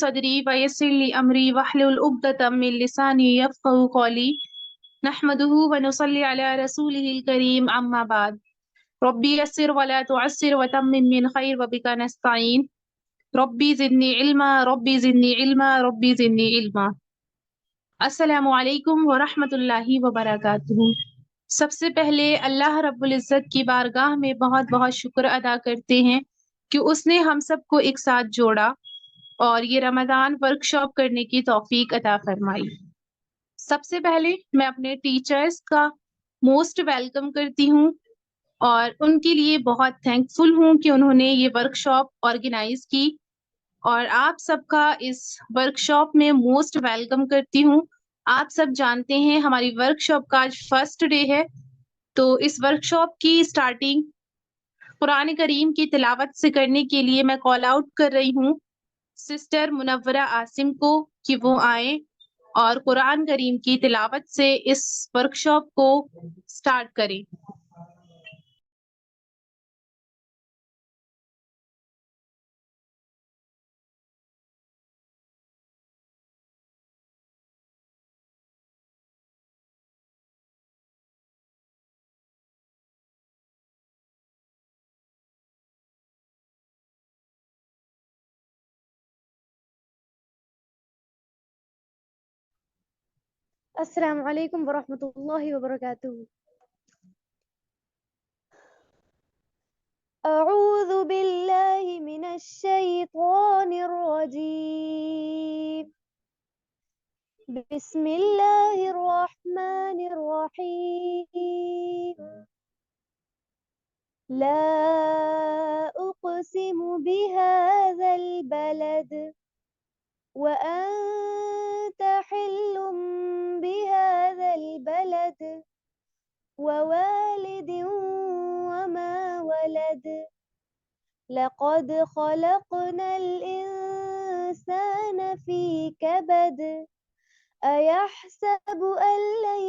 صدری ویسر لی امری واحلل عقدۃ من لسانی یفقهوا قولی نحمده ونصلی علی رسولہ الکریم اما بعد ربی یسر ولا تعسر وتمم من خیر وبک نستعین ربی زدنی علما ربی زدنی علما ربی زدنی علما۔ السلام علیکم ورحمۃ اللہ وبرکاتہ۔ سب سے پہلے اللہ رب العزت کی بارگاہ میں بہت بہت شکر ادا کرتے ہیں کہ اس نے ہم سب کو ایک ساتھ جوڑا اور یہ رمضان ورکشاپ کرنے کی توفیق عطا فرمائی۔ سب سے پہلے میں اپنے ٹیچرز کا موسٹ ویلکم کرتی ہوں اور ان کے لیے بہت تھینک فل ہوں کہ انہوں نے یہ ورکشاپ آرگنائز کی، اور آپ سب کا اس ورکشاپ میں موسٹ ویلکم کرتی ہوں۔ آپ سب جانتے ہیں ہماری ورکشاپ کا آج فرسٹ ڈے ہے، تو اس ورکشاپ کی سٹارٹنگ قرآن کریم کی تلاوت سے کرنے کے لیے میں کال آؤٹ کر رہی ہوں سسٹر منورہ عاصم کو کہ وہ آئیں اور قرآن کریم کی تلاوت سے اس ورکشاپ کو سٹارٹ کریں۔ السلام علیکم ورحمۃ اللہ وبرکاتہ۔ اعوذ باللہ من الشیطان الرجیم، بسم اللہ الرحمن الرحیم، لا اقسم بهذا البلد وأنت حل بهذا البلد ووالد وما ولد لقد خلقنا الإنسان في كبد أيحسب أن لن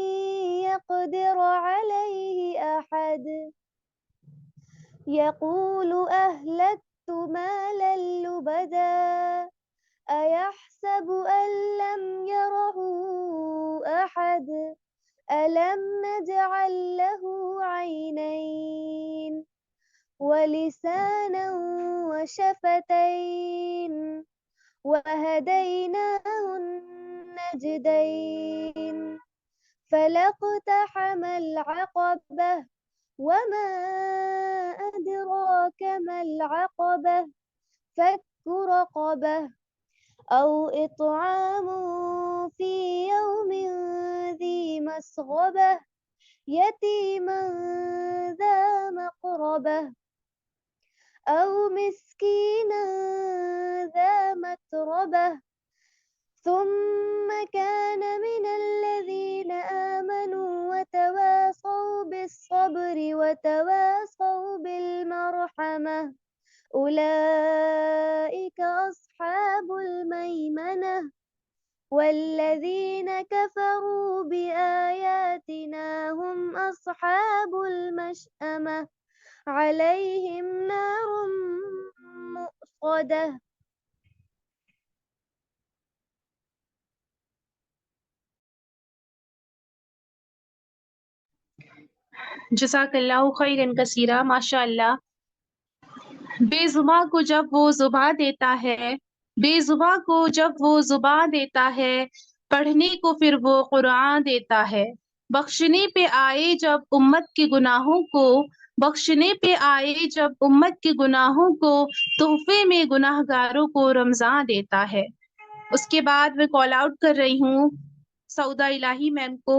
يقدر عليه أحد يقول أهلكت مالا لبدا أيحسب أن لم يره أحد ألم نجعل له عينين ولسانا وشفتين وهديناه النجدين فلاقتحم العقبة وما أدراك ما العقبة فك رقبة أو إطعام في يوم ذي مسغبة يتيما ذا مقربة أو مسكينا ذا متربة ثم كان من الذين آمنوا وتواصوا بالصبر وتواصوا بالمرحمة أولئك أصحاب الميمنة والذين كفروا بآياتنا هم أصحاب المشأمة عليهم نار مؤصدة۔ جزاک اللہ خیرا کثیرا، ماشاء اللہ۔ بے زباں کو جب وہ زباں دیتا ہے، بے زباں کو جب وہ زباں دیتا ہے، پڑھنے کو پھر وہ قرآن دیتا ہے۔ بخشنے پہ آئے جب امت کے گناہوں کو، بخشنے پہ آئے جب امت کے گناہوں کو، تحفے میں گناہ گاروں کو رمضان دیتا ہے۔ اس کے بعد میں کال آؤٹ کر رہی ہوں سعودہ الہی میم کو۔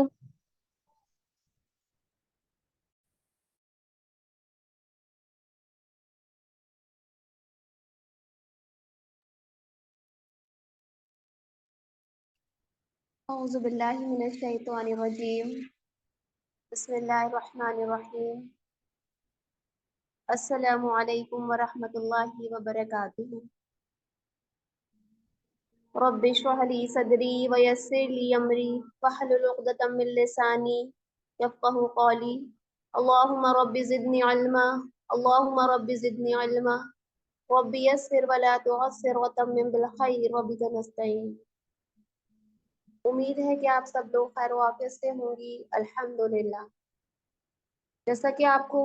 اعوذ باللہ من الشیطان الرجیم، بسم اللہ الرحمن الرحیم، السلام علیکم ورحمۃ اللہ وبرکاتہ۔ رب اشرح لی صدری ویسر لی امری واحلل عقدۃ من لسانی یفقہوا قولی، اللہم رب زدنی علما، اللہم رب زدنی علما رب یسر ولا تعسر وتمم بالخیر وبک نستعین۔ امید ہے کہ آپ سب لوگ خیر و عافیت سے ہوں گی، الحمدللہ۔ جیسا کہ آپ کو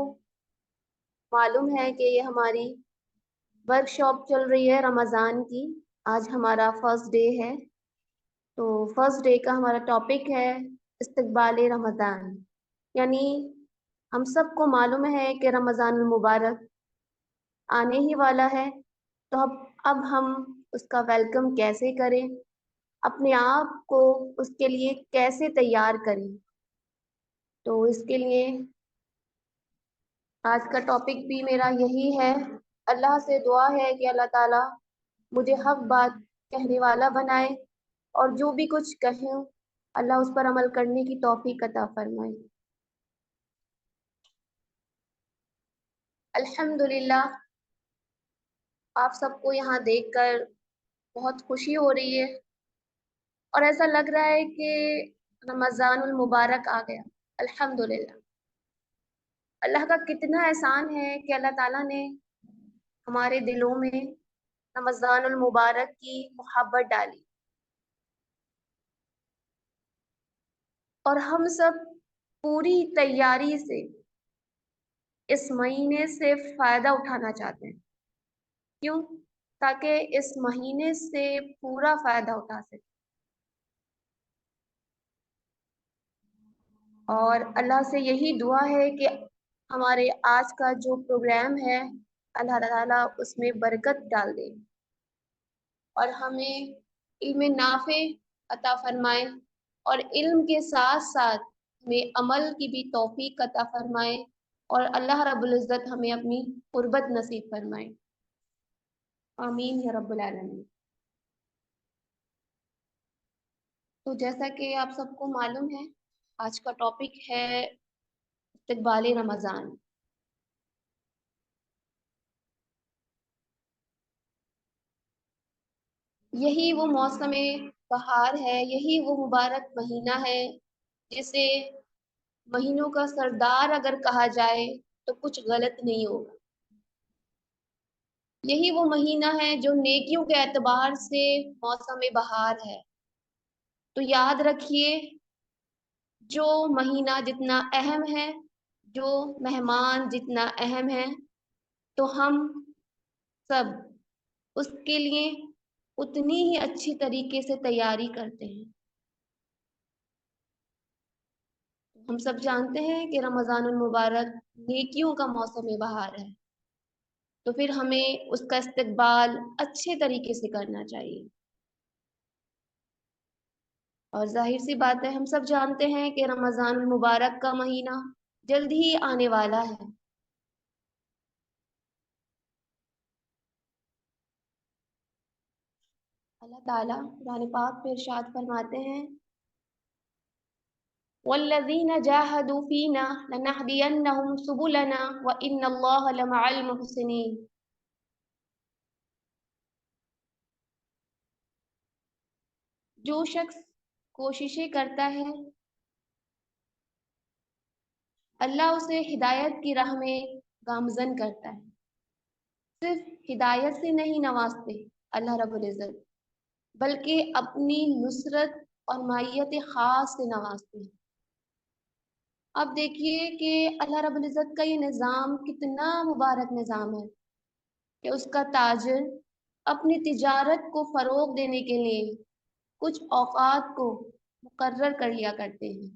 معلوم ہے کہ یہ ہماری ورک شاپ چل رہی ہے رمضان کی، آج ہمارا فرسٹ ڈے ہے۔ تو فرسٹ ڈے کا ہمارا ٹاپک ہے استقبال رمضان، یعنی ہم سب کو معلوم ہے کہ رمضان المبارک آنے ہی والا ہے، تو اب ہم اس کا ویلکم کیسے کریں، اپنے آپ کو اس کے لیے کیسے تیار کریں۔ تو اس کے لیے آج کا ٹاپک بھی میرا یہی ہے۔ اللہ سے دعا ہے کہ اللہ تعالیٰ مجھے حق بات کہنے والا بنائے، اور جو بھی کچھ کہوں اللہ اس پر عمل کرنے کی توفیق عطا فرمائے۔ الحمدللہ، آپ سب کو یہاں دیکھ کر بہت خوشی ہو رہی ہے، اور ایسا لگ رہا ہے کہ رمضان المبارک آ گیا۔ الحمدللہ، اللہ کا کتنا احسان ہے کہ اللہ تعالیٰ نے ہمارے دلوں میں رمضان المبارک کی محبت ڈالی، اور ہم سب پوری تیاری سے اس مہینے سے فائدہ اٹھانا چاہتے ہیں۔ کیوں؟ تاکہ اس مہینے سے پورا فائدہ اٹھا سکیں، اور اللہ سے یہی دعا ہے کہ ہمارے آج کا جو پروگرام ہے اللہ تعالیٰ اس میں برکت ڈال دے، اور ہمیں علم نافع عطا فرمائے، اور علم کے ساتھ ساتھ ہمیں عمل کی بھی توفیق عطا فرمائے، اور اللہ رب العزت ہمیں اپنی قربت نصیب فرمائے، آمین یا رب العالمین۔ تو جیسا کہ آپ سب کو معلوم ہے، آج کا ٹاپک ہے استقبال رمضان۔ یہی وہ موسم بہار ہے، یہی وہ مبارک مہینہ ہے جسے مہینوں کا سردار اگر کہا جائے تو کچھ غلط نہیں ہوگا۔ یہی وہ مہینہ ہے جو نیکیوں کے اعتبار سے موسم بہار ہے۔ تو یاد رکھیے، جو مہینہ جتنا اہم ہے، جو مہمان جتنا اہم ہے، تو ہم سب اس کے لیے اتنی ہی اچھی طریقے سے تیاری کرتے ہیں۔ ہم سب جانتے ہیں کہ رمضان المبارک نیکیوں کا موسم بہار ہے، تو پھر ہمیں اس کا استقبال اچھے طریقے سے کرنا چاہیے۔ اور ظاہر سی بات ہے، ہم سب جانتے ہیں کہ رمضان المبارک کا مہینہ جلد ہی آنے والا ہے۔ اللہ تعالیٰ قرآن پاک میں ارشاد فرماتے ہیں، وَالَّذِينَ جَاهَدُوا فِينَا لَنَهْدِيَنَّهُمْ سُبُلَنَا وَإِنَّ اللَّهَ لَمَعَ الْمُحْسِنِينَ۔ جو شخص کوششیں کرتا ہے، اللہ اسے ہدایت کی راہ میں گامزن کرتا ہے۔ صرف ہدایت سے نہیں نوازتے اللہ رب العزت، بلکہ اپنی نصرت اور معیت خاص سے نوازتے ہیں۔ اب دیکھیے کہ اللہ رب العزت کا یہ نظام کتنا مبارک نظام ہے کہ اس کا تاجر اپنی تجارت کو فروغ دینے کے لیے کچھ اوقات کو مقرر کر لیا کرتے ہیں۔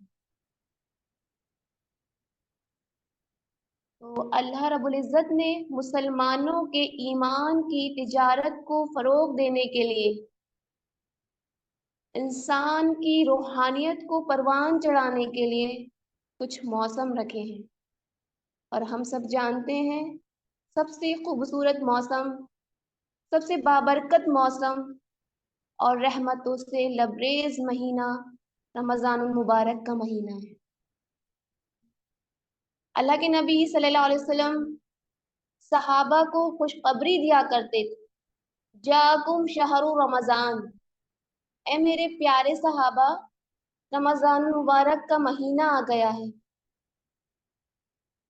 تو اللہ رب العزت نے مسلمانوں کے ایمان کی تجارت کو فروغ دینے کے لیے، انسان کی روحانیت کو پروان چڑھانے کے لیے کچھ موسم رکھے ہیں، اور ہم سب جانتے ہیں سب سے خوبصورت موسم، سب سے بابرکت موسم اور رحمتوں سے لبریز مہینہ رمضان المبارک کا مہینہ ہے۔ اللہ کے نبی صلی اللہ علیہ وسلم صحابہ کو خوشخبری دیا کرتے تھے، جاءکم شہر رمضان، اے میرے پیارے صحابہ، رمضان المبارک کا مہینہ آ گیا ہے۔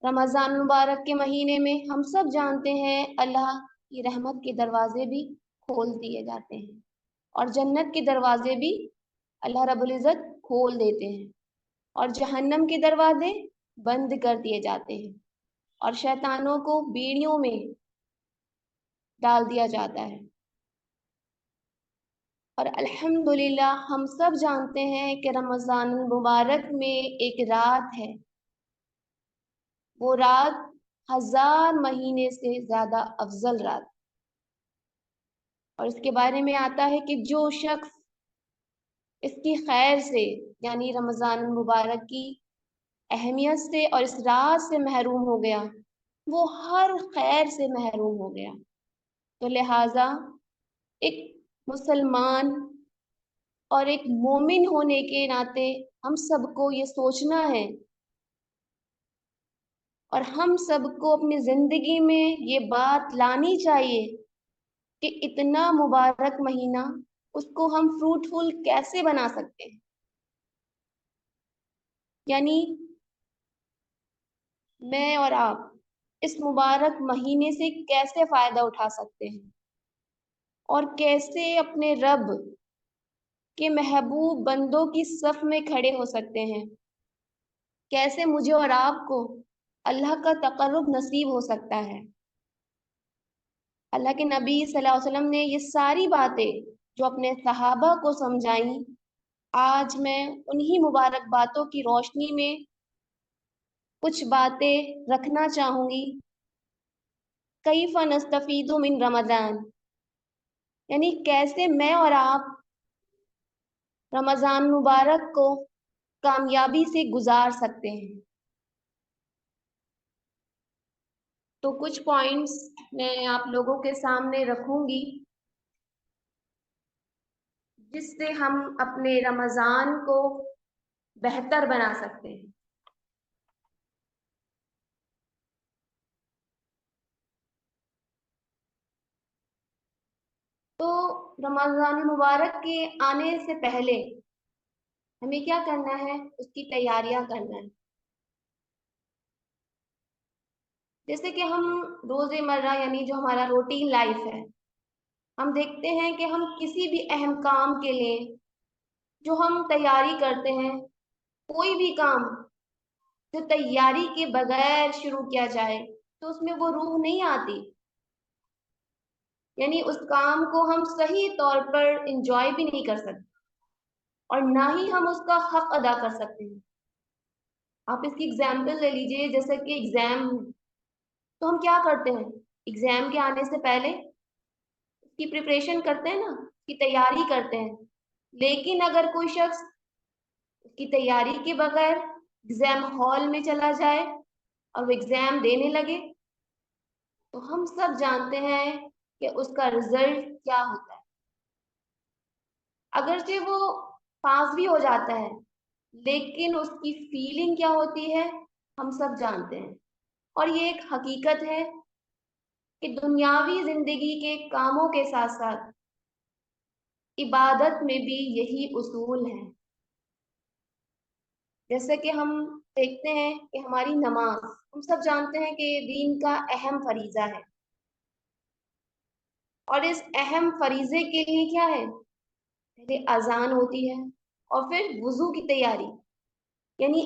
رمضان المبارک کے مہینے میں ہم سب جانتے ہیں اللہ کی رحمت کے دروازے بھی کھول دیے جاتے ہیں اور جنت کے دروازے بھی اللہ رب العزت کھول دیتے ہیں اور جہنم کے دروازے بند کر دیے جاتے ہیں اور شیطانوں کو بیڑیوں میں ڈال دیا جاتا ہے۔ اور الحمدللہ ہم سب جانتے ہیں کہ رمضان المبارک میں ایک رات ہے، وہ رات 1000 مہینے سے زیادہ افضل رات، اور اس کے بارے میں آتا ہے کہ جو شخص اس کی خیر سے یعنی رمضان المبارک کی اہمیت سے اور اس رات سے محروم ہو گیا وہ ہر خیر سے محروم ہو گیا۔ تو لہٰذا ایک مسلمان اور ایک مومن ہونے کے ناطے ہم سب کو یہ سوچنا ہے اور ہم سب کو اپنی زندگی میں یہ بات لانی چاہیے کہ اتنا مبارک مہینہ اس کو ہم فروٹفل کیسے بنا سکتے ہیں، یعنی میں اور آپ اس مبارک مہینے سے کیسے فائدہ اٹھا سکتے ہیں اور کیسے اپنے رب کے محبوب بندوں کی صف میں کھڑے ہو سکتے ہیں، کیسے مجھے اور آپ کو اللہ کا تقرب نصیب ہو سکتا ہے۔ اللہ کے نبی صلی اللہ علیہ وسلم نے یہ ساری باتیں جو اپنے صحابہ کو سمجھائیں، آج میں انہی مبارک باتوں کی روشنی میں کچھ باتیں رکھنا چاہوں گی۔ کیف نستفید من رمضان، یعنی کیسے میں اور آپ رمضان مبارک کو کامیابی سے گزار سکتے ہیں۔ تو کچھ پوائنٹس میں آپ لوگوں کے سامنے رکھوں گی جس سے ہم اپنے رمضان کو بہتر بنا سکتے ہیں۔ تو رمضان مبارک کے آنے سے پہلے ہمیں کیا کرنا ہے؟ اس کی تیاریاں کرنا ہے۔ جیسے کہ ہم روز مرہ یعنی جو ہمارا روٹین لائف ہے، ہم دیکھتے ہیں کہ ہم کسی بھی اہم کام کے لیے جو ہم تیاری کرتے ہیں، کوئی بھی کام جو تیاری کے بغیر شروع کیا جائے تو اس میں وہ روح نہیں آتی، یعنی اس کام کو ہم صحیح طور پر انجوائے بھی نہیں کر سکتے اور نہ ہی ہم اس کا حق ادا کر سکتے ہیں۔ آپ اس کی ایگزامپل لے لیجئے، جیسے کہ ایگزام، تو ہم کیا کرتے ہیں؟ ایگزام کے آنے سے پہلے اس کی پریپریشن کرتے ہیں نا، اس کی تیاری کرتے ہیں، لیکن اگر کوئی شخص اس کی تیاری کے بغیر ایگزام ہال میں چلا جائے اور وہ ایگزام دینے لگے تو ہم سب جانتے ہیں کہ اس کا رزلٹ کیا ہوتا ہے۔ اگرچہ وہ پاس بھی ہو جاتا ہے لیکن اس کی فیلنگ کیا ہوتی ہے ہم سب جانتے ہیں، اور یہ ایک حقیقت ہے کہ دنیاوی زندگی کے کاموں کے ساتھ ساتھ عبادت میں بھی یہی اصول ہیں۔ جیسے کہ ہم دیکھتے ہیں کہ ہماری نماز، ہم سب جانتے ہیں کہ یہ دین کا اہم فریضہ ہے، اور اس اہم فریضے کے لیے کیا ہے؟ پہلے اذان ہوتی ہے اور پھر وضو کی تیاری، یعنی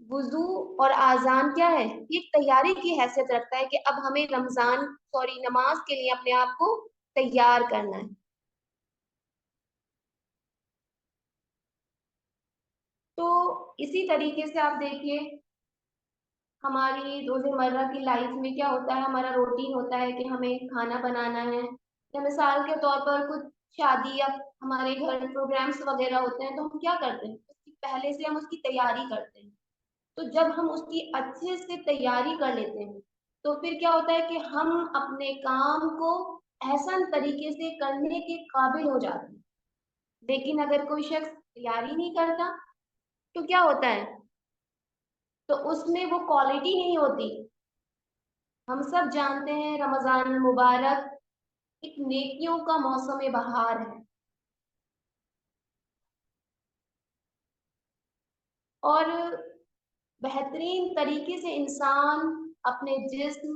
وضو اور اذان کیا ہے؟ یہ تیاری کی حیثیت رکھتا ہے کہ اب ہمیں نماز کے لیے اپنے آپ کو تیار کرنا ہے۔ تو اسی طریقے سے آپ دیکھیے ہماری روزمرہ کی لائف میں کیا ہوتا ہے، ہمارا روٹین ہوتا ہے کہ ہمیں کھانا بنانا ہے، یا مثال کے طور پر کچھ شادی یا ہمارے گھر پروگرامس وغیرہ ہوتے ہیں تو ہم کیا کرتے ہیں؟ اس کی پہلے سے ہم اس کی تیاری کرتے ہیں۔ تو جب ہم اس کی اچھے سے تیاری کر لیتے ہیں تو پھر کیا ہوتا ہے کہ ہم اپنے کام کو احسن طریقے سے کرنے کے قابل ہو جاتے ہیں۔ لیکن اگر کوئی شخص تیاری نہیں کرتا تو کیا ہوتا ہے؟ تو اس میں وہ کوالٹی نہیں ہوتی۔ ہم سب جانتے ہیں رمضان المبارک ایک نیکیوں کا موسم بہار ہے، اور بہترین طریقے سے انسان اپنے جسم،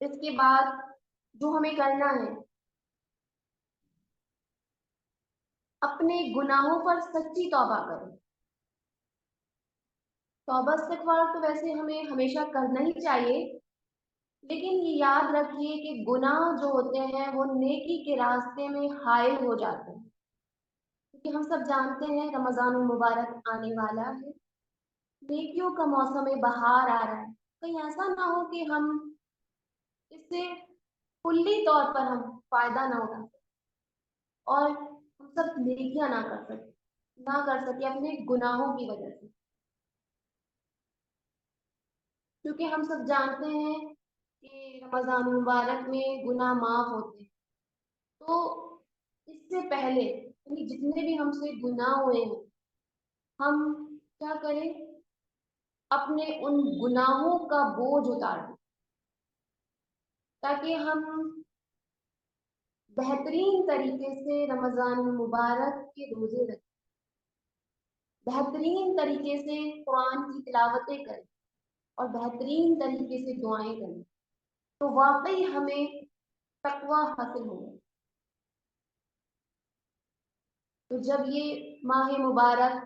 اس کے بعد جو ہمیں کرنا ہے، اپنے گناہوں پر سچی توبہ کریں۔ توبہ استغفار تو ویسے ہمیں ہمیشہ کرنا ہی چاہیے، لیکن یہ یاد رکھیے کہ گناہ جو ہوتے ہیں وہ نیکی کے راستے میں حائل ہو جاتے ہیں، کیونکہ ہم سب جانتے ہیں رمضان المبارک آنے والا ہے، نیکیوں کا موسم بہار آ رہا ہے، کہیں ایسا نہ ہو کہ ہم اس سے کلی طور پر ہم فائدہ نہ اٹھا سکیں اور ہم سب نیکیاں نہ کر سکے اپنے گناہوں کی وجہ سے، کیونکہ ہم سب جانتے ہیں کہ رمضان مبارک میں گناہ معاف ہوتے ہیں۔ تو اس سے پہلے یعنی جتنے بھی ہم سے گناہ ہوئے ہیں، ہم کیا کریں، اپنے ان گناہوں کا بوجھ اتار دیں تاکہ ہم بہترین طریقے سے رمضان مبارک کے روزے رکھیں، بہترین طریقے سے قرآن کی تلاوتیں کریں اور بہترین طریقے سے دعائیں کریں، تو واقعی ہمیں تقویٰ حاصل ہوگا۔ تو جب یہ ماہ مبارک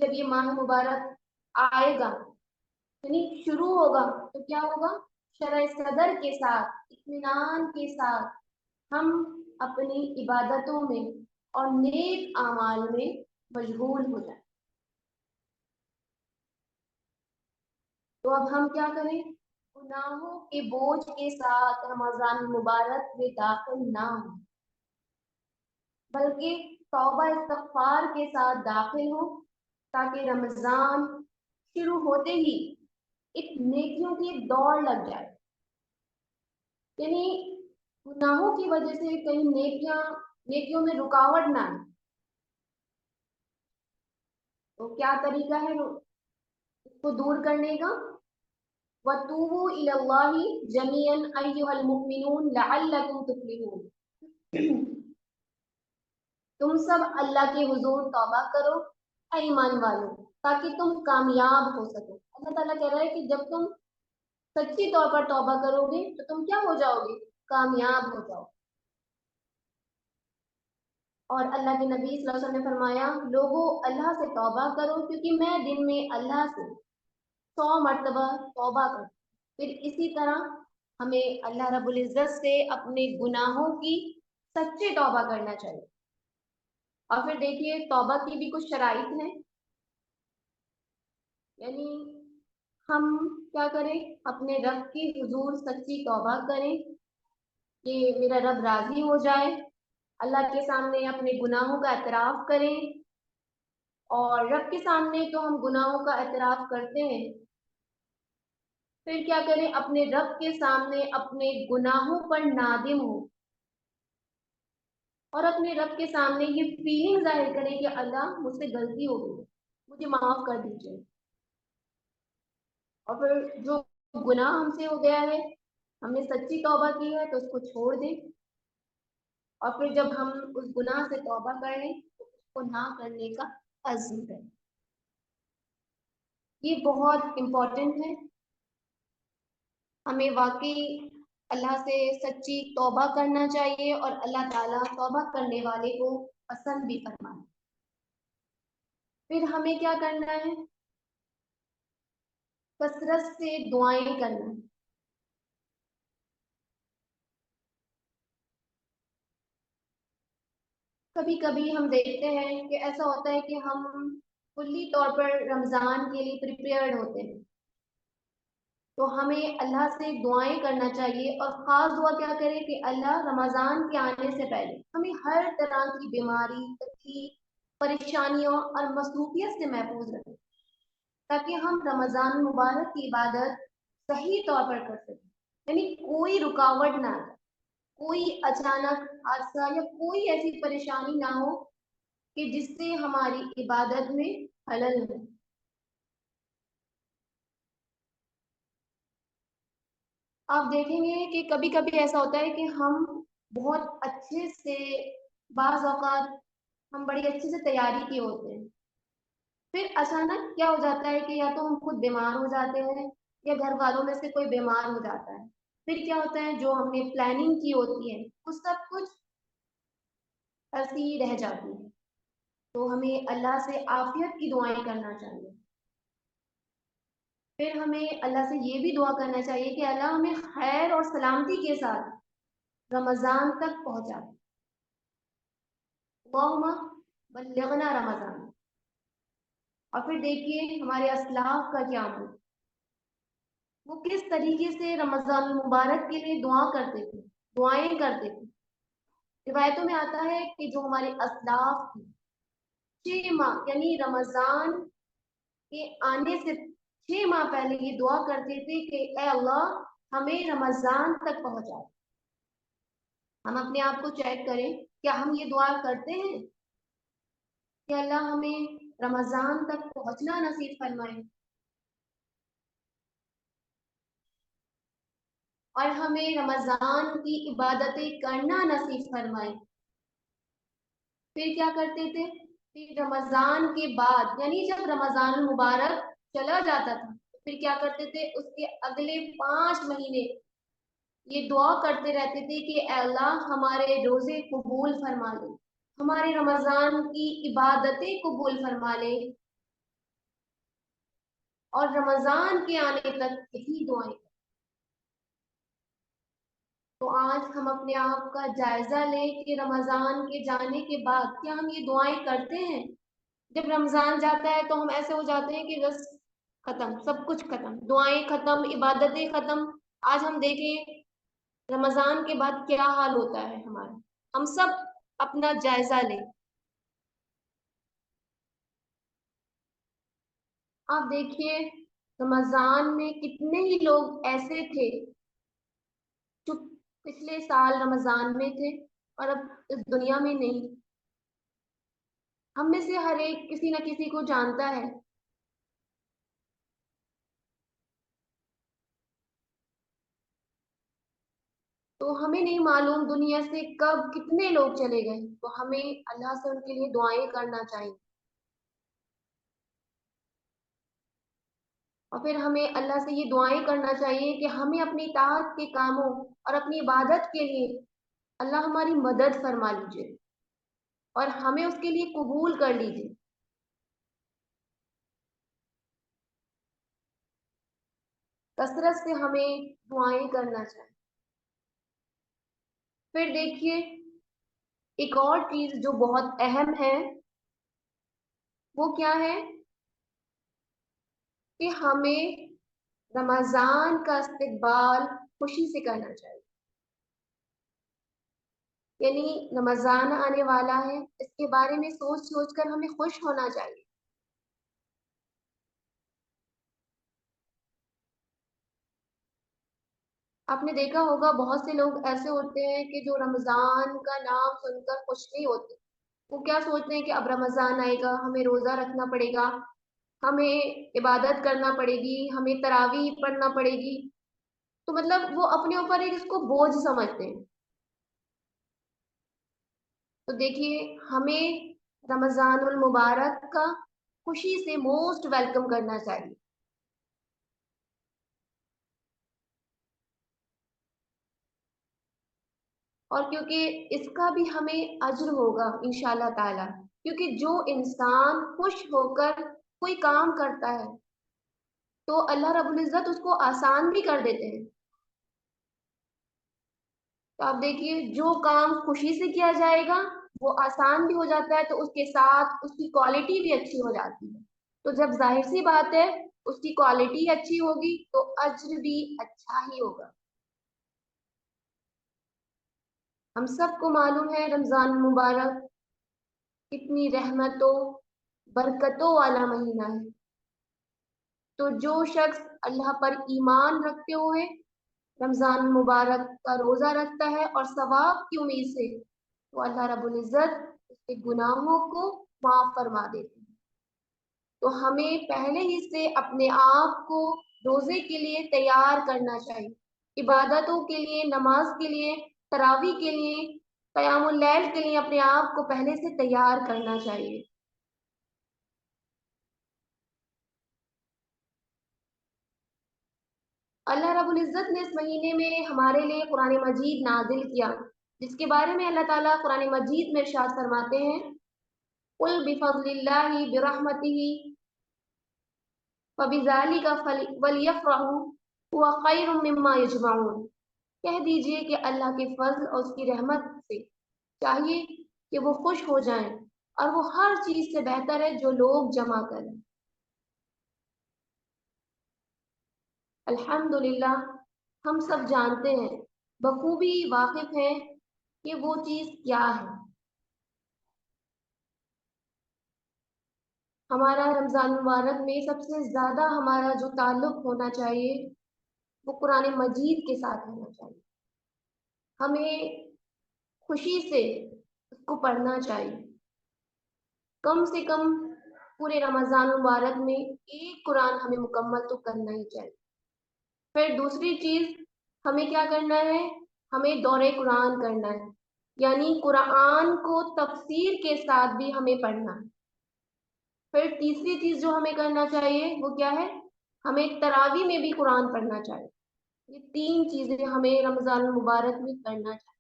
جب یہ ماہ مبارک آئے گا، یعنی شروع ہوگا، تو کیا ہوگا، شرح صدر کے ساتھ، اطمینان کے ساتھ ہم اپنی عبادتوں میں اور نیک اعمال میں مشغول ہو جائیں۔ تو اب ہم کیا کریں، گناہوں کے بوجھ کے ساتھ رمضان مبارک میں داخل نہ ہوں، بلکہ توبہ استغفار کے ساتھ داخل ہوں، تاکہ رمضان شروع ہوتے ہی ایک نیکیوں کی دوڑ لگ جائے، یعنی گناہوں کی وجہ سے کہیں نیکیوں میں رکاوٹ نہ آئے۔ تو کیا طریقہ ہے اس کو دور کرنے کا؟ وَتُوبُوا إِلَى اللَّهِ جَمِيعًا أَيُّهَا الْمُؤْمِنُونَ لَعَلَّكُمْ تُفْلِحُونَ۔ تم سب اللہ کے حضور توبہ کرو اے ایمان والو، تاکہ تم کامیاب ہو سکو۔ اللہ تعالیٰ کہہ رہا ہے کہ جب تم سچی طور پر توبہ کرو گے تو تم کیا ہو جاؤ گے، کامیاب ہو جاؤ۔ اور اللہ کے نبی صلی اللہ علیہ وسلم نے فرمایا، لوگوں اللہ سے توبہ کرو کیونکہ میں دن میں اللہ سے 100 مرتبہ توبہ کروں۔ پھر اسی طرح ہمیں اللہ رب العزت سے اپنے گناہوں کی سچی توبہ کرنا چاہیے۔ اور پھر دیکھیے توبہ کی بھی کچھ شرائط ہیں، یعنی ہم کیا کریں، اپنے رب کی حضور سچی توبہ کریں کہ میرا رب راضی ہو جائے، اللہ کے سامنے اپنے گناہوں کا اعتراف کریں، اور رب کے سامنے تو ہم گناہوں کا اعتراف کرتے ہیں، پھر کیا کریں، اپنے رب کے سامنے اپنے گناہوں پر نادم ہوں اور اپنے رب کے سامنے یہ فیلنگ ظاہر کریں کہ اللہ مجھ سے غلطی ہو گئی، مجھے معاف کر دیجیے، اور پھر جو گناہ ہم سے ہو گیا ہے، ہم نے سچی توبہ کی ہے تو اس کو چھوڑ دیں، اور پھر جب ہم اس گناہ سے توبہ کر لیں تو اس کو نہ کرنے کا عزم کریں۔ یہ بہت امپورٹنٹ ہے، ہمیں واقعی اللہ سے سچی توبہ کرنا چاہیے اور اللہ تعالیٰ توبہ کرنے والے کو پسند بھی فرمائے۔ پھر ہمیں کیا کرنا ہے، کثرت سے دعائیں کرنا۔ کبھی کبھی ہم دیکھتے ہیں کہ ایسا ہوتا ہے کہ ہم کلی طور پر رمضان کے لیے پریپیئرڈ ہوتے ہیں، تو ہمیں اللہ سے دعائیں کرنا چاہیے، اور خاص دعا کیا کریں کہ اللہ رمضان کے آنے سے پہلے ہمیں ہر طرح کی بیماری، تکلیف، پریشانیوں اور مصروفیت سے محفوظ رکھیں، تاکہ ہم رمضان مبارک کی عبادت صحیح طور پر کر سکیں، یعنی کوئی رکاوٹ نہ آئے، کوئی اچانک حادثہ یا کوئی ایسی پریشانی نہ ہو کہ جس سے ہماری عبادت میں خلل ہو۔ آپ دیکھیں گے کہ کبھی کبھی ایسا ہوتا ہے کہ ہم بہت اچھے سے، بعض اوقات ہم بڑی اچھے سے تیاری کیے ہوتے ہیں، پھر اچانک کیا ہو جاتا ہے کہ یا تو ہم خود بیمار ہو جاتے ہیں یا گھر والوں میں سے کوئی بیمار ہو جاتا ہے، پھر کیا ہوتا ہے جو ہم نے پلاننگ کی ہوتی ہے وہ سب کچھ ایسی ہی رہ جاتی ہے. تو ہمیں اللہ سے عافیت کی دعائیں کرنا چاہیے. پھر ہمیں اللہ سے یہ بھی دعا کرنا چاہیے کہ اللہ ہمیں خیر اور سلامتی کے ساتھ رمضان تک پہنچا دے. اللہم بلغنا رمضان. اور پھر دیکھیے ہمارے اسلاف کا کیا عمل، وہ کس طریقے سے رمضان المبارک کے لیے دعا کرتے تھے، دعائیں کرتے تھے. روایتوں میں آتا ہے کہ جو ہمارے اسلاف تھے 6 ماہ یعنی رمضان کے آنے سے 6 ماہ پہلے یہ دعا کرتے تھے کہ اے اللہ ہمیں رمضان تک پہنچا. ہم اپنے آپ کو چیک کریں، کیا ہم یہ دعا کرتے ہیں کہ اللہ ہمیں رمضان تک پہنچنا نصیب فرمائے اور ہمیں رمضان کی عبادتیں کرنا نصیب فرمائے. پھر کیا کرتے تھے؟ پھر رمضان کے بعد یعنی جب رمضان المبارک چلا جاتا تھا پھر کیا کرتے تھے؟ اس کے اگلے 5 مہینے یہ دعا کرتے رہتے تھے کہ اے اللہ ہمارے روزے قبول فرما لے، ہمارے رمضان کی عبادتیں قبول فرما لے. اور رمضان کے آنے تک یہی دعائیں. تو آج ہم اپنے آپ کا جائزہ لیں کہ رمضان کے جانے کے بعد کیا ہم یہ دعائیں کرتے ہیں؟ جب رمضان جاتا ہے تو ہم ایسے ہو جاتے ہیں کہ بس ختم، سب کچھ ختم، دعائیں ختم، عبادتیں ختم. آج ہم دیکھیں رمضان کے بعد کیا حال ہوتا ہے ہمارا. ہم سب اپنا جائزہ لیں. آپ دیکھیے رمضان میں کتنے ہی لوگ ایسے تھے جو پچھلے سال رمضان میں تھے اور اب اس دنیا میں نہیں. ہم میں سے ہر ایک کسی نہ کسی کو جانتا ہے. تو ہمیں نہیں معلوم دنیا سے کب کتنے لوگ چلے گئے، تو ہمیں اللہ سے ان کے لیے دعائیں کرنا چاہیے. اور پھر ہمیں اللہ سے یہ دعائیں کرنا چاہیے کہ ہمیں اپنی اطاعت کے کاموں اور اپنی عبادت کے لیے اللہ ہماری مدد فرما لیجیے اور ہمیں اس کے لیے قبول کر لیجیے. کثرت سے ہمیں دعائیں کرنا چاہیے. پھر دیکھیے ایک اور چیز جو بہت اہم ہے وہ کیا ہے کہ ہمیں رمضان کا استقبال خوشی سے کرنا چاہیے. یعنی رمضان آنے والا ہے، اس کے بارے میں سوچ سوچ کر ہمیں خوش ہونا چاہیے. آپ نے دیکھا ہوگا بہت سے لوگ ایسے ہوتے ہیں کہ جو رمضان کا نام سن کر خوش نہیں ہوتے. وہ کیا سوچتے ہیں کہ اب رمضان آئے گا، ہمیں روزہ رکھنا پڑے گا، ہمیں عبادت کرنا پڑے گی، ہمیں تراویح پڑھنا پڑے گی. تو مطلب وہ اپنے اوپر ایک اس کو بوجھ سمجھتے ہیں. تو دیکھیے ہمیں رمضان المبارک کا خوشی سے موسٹ ویلکم کرنا چاہیے. اور کیونکہ اس کا بھی ہمیں اجر ہوگا انشاءاللہ تعالی، کیونکہ جو انسان خوش ہو کر کوئی کام کرتا ہے تو اللہ رب العزت اس کو آسان بھی کر دیتے ہیں. تو آپ دیکھیے جو کام خوشی سے کیا جائے گا وہ آسان بھی ہو جاتا ہے، تو اس کے ساتھ اس کی کوالٹی بھی اچھی ہو جاتی ہے. تو جب ظاہر سی بات ہے اس کی کوالٹی اچھی ہوگی تو اجر بھی اچھا ہی ہوگا. ہم سب کو معلوم ہے رمضان مبارک کتنی رحمتوں برکتوں والا مہینہ ہے. تو جو شخص اللہ پر ایمان رکھتے ہوئے رمضان مبارک کا روزہ رکھتا ہے اور ثواب کی امید سے، تو اللہ رب العزت اس کے گناہوں کو معاف فرما دیتے ہیں. تو ہمیں پہلے ہی سے اپنے آپ کو روزے کے لیے تیار کرنا چاہیے، عبادتوں کے لیے، نماز کے لیے، تراویح کے لیے، قیام اللیل کے لیے اپنے آپ کو پہلے سے تیار کرنا چاہیے. اللہ رب العزت نے اس مہینے میں ہمارے لیے قرآن مجید نازل کیا، جس کے بارے میں اللہ تعالیٰ قرآن مجید میں ارشاد فرماتے ہیں قل بفضل اللہ برحمتہ فبذلک ولیفرحوا هو خیر مما یجمعون، کہہ دیجئے کہ اللہ کے فضل اور اس کی رحمت سے چاہیے کہ وہ خوش ہو جائیں، اور وہ ہر چیز سے بہتر ہے جو لوگ جمع کریں۔ الحمدللہ ہم سب جانتے ہیں، بخوبی واقف ہیں کہ وہ چیز کیا ہے۔ ہمارا رمضان مبارک میں سب سے زیادہ ہمارا جو تعلق ہونا چاہیے وہ قرآن مجید کے ساتھ ہونا چاہیے۔ ہمیں خوشی سے اس کو پڑھنا چاہیے، کم سے کم پورے رمضان مبارک میں ایک قرآن ہمیں مکمل تو کرنا ہی چاہیے۔ پھر دوسری چیز ہمیں کیا کرنا ہے، ہمیں دورہ قرآن کرنا ہے، یعنی قرآن کو تفسیر کے ساتھ بھی ہمیں پڑھنا ہے۔ پھر تیسری چیز جو ہمیں کرنا چاہیے وہ کیا ہے، ہمیں تراویح میں بھی قرآن پڑھنا چاہیے۔ یہ تین چیزیں ہمیں رمضان المبارک میں کرنا چاہیے۔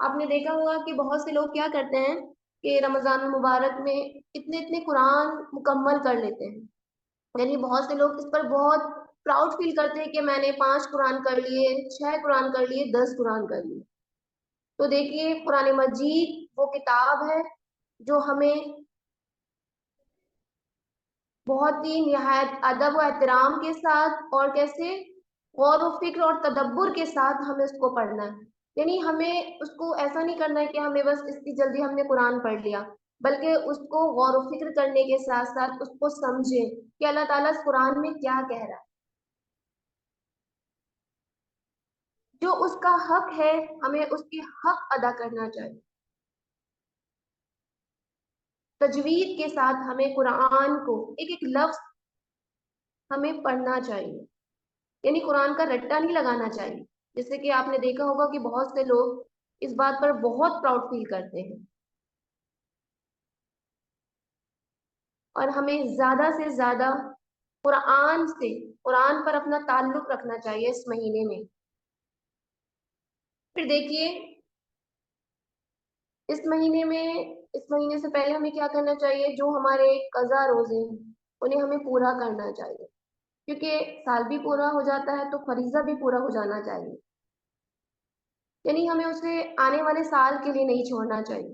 آپ نے دیکھا ہوگا کہ بہت سے لوگ کیا کرتے ہیں کہ رمضان المبارک میں اتنے قرآن مکمل کر لیتے ہیں، یعنی بہت سے لوگ اس پر بہت پراؤڈ فیل کرتے ہیں کہ میں نے 5 قرآن کر لیے، 6 قرآن کر لیے، 10 قرآن کر لیے۔ تو دیکھیے قرآن مجید وہ کتاب ہے جو ہمیں بہت ہی نہایت ادب و احترام کے ساتھ اور کیسے غور و فکر اور تدبر کے ساتھ ہمیں اس کو پڑھنا ہے، یعنی ہمیں اس کو ایسا نہیں کرنا ہے کہ ہمیں بس اس کی جلدی ہم نے قرآن پڑھ لیا، بلکہ اس کو غور و فکر کرنے کے ساتھ ساتھ اس کو سمجھیں کہ اللہ تعالیٰ اس قرآن میں کیا کہہ رہا ہے۔ جو اس کا حق ہے ہمیں اس کے حق ادا کرنا چاہیے۔ تجوید کے ساتھ ہمیں قرآن کو ایک ایک لفظ ہمیں پڑھنا چاہیے، یعنی قرآن کا رٹا نہیں لگانا چاہیے، جیسے کہ آپ نے دیکھا ہوگا کہ بہت سے لوگ اس بات پر بہت پراؤڈ فیل کرتے ہیں۔ اور ہمیں زیادہ سے زیادہ قرآن پر اپنا تعلق رکھنا چاہیے اس مہینے میں۔ پھر دیکھیے اس مہینے سے پہلے ہمیں کیا کرنا چاہیے، جو ہمارے قضا روزے ہیں انہیں ہمیں پورا کرنا چاہیے، کیونکہ سال بھی پورا ہو جاتا ہے تو فریضہ بھی پورا ہو جانا چاہیے، یعنی ہمیں اسے آنے والے سال کے لیے نہیں چھوڑنا چاہیے۔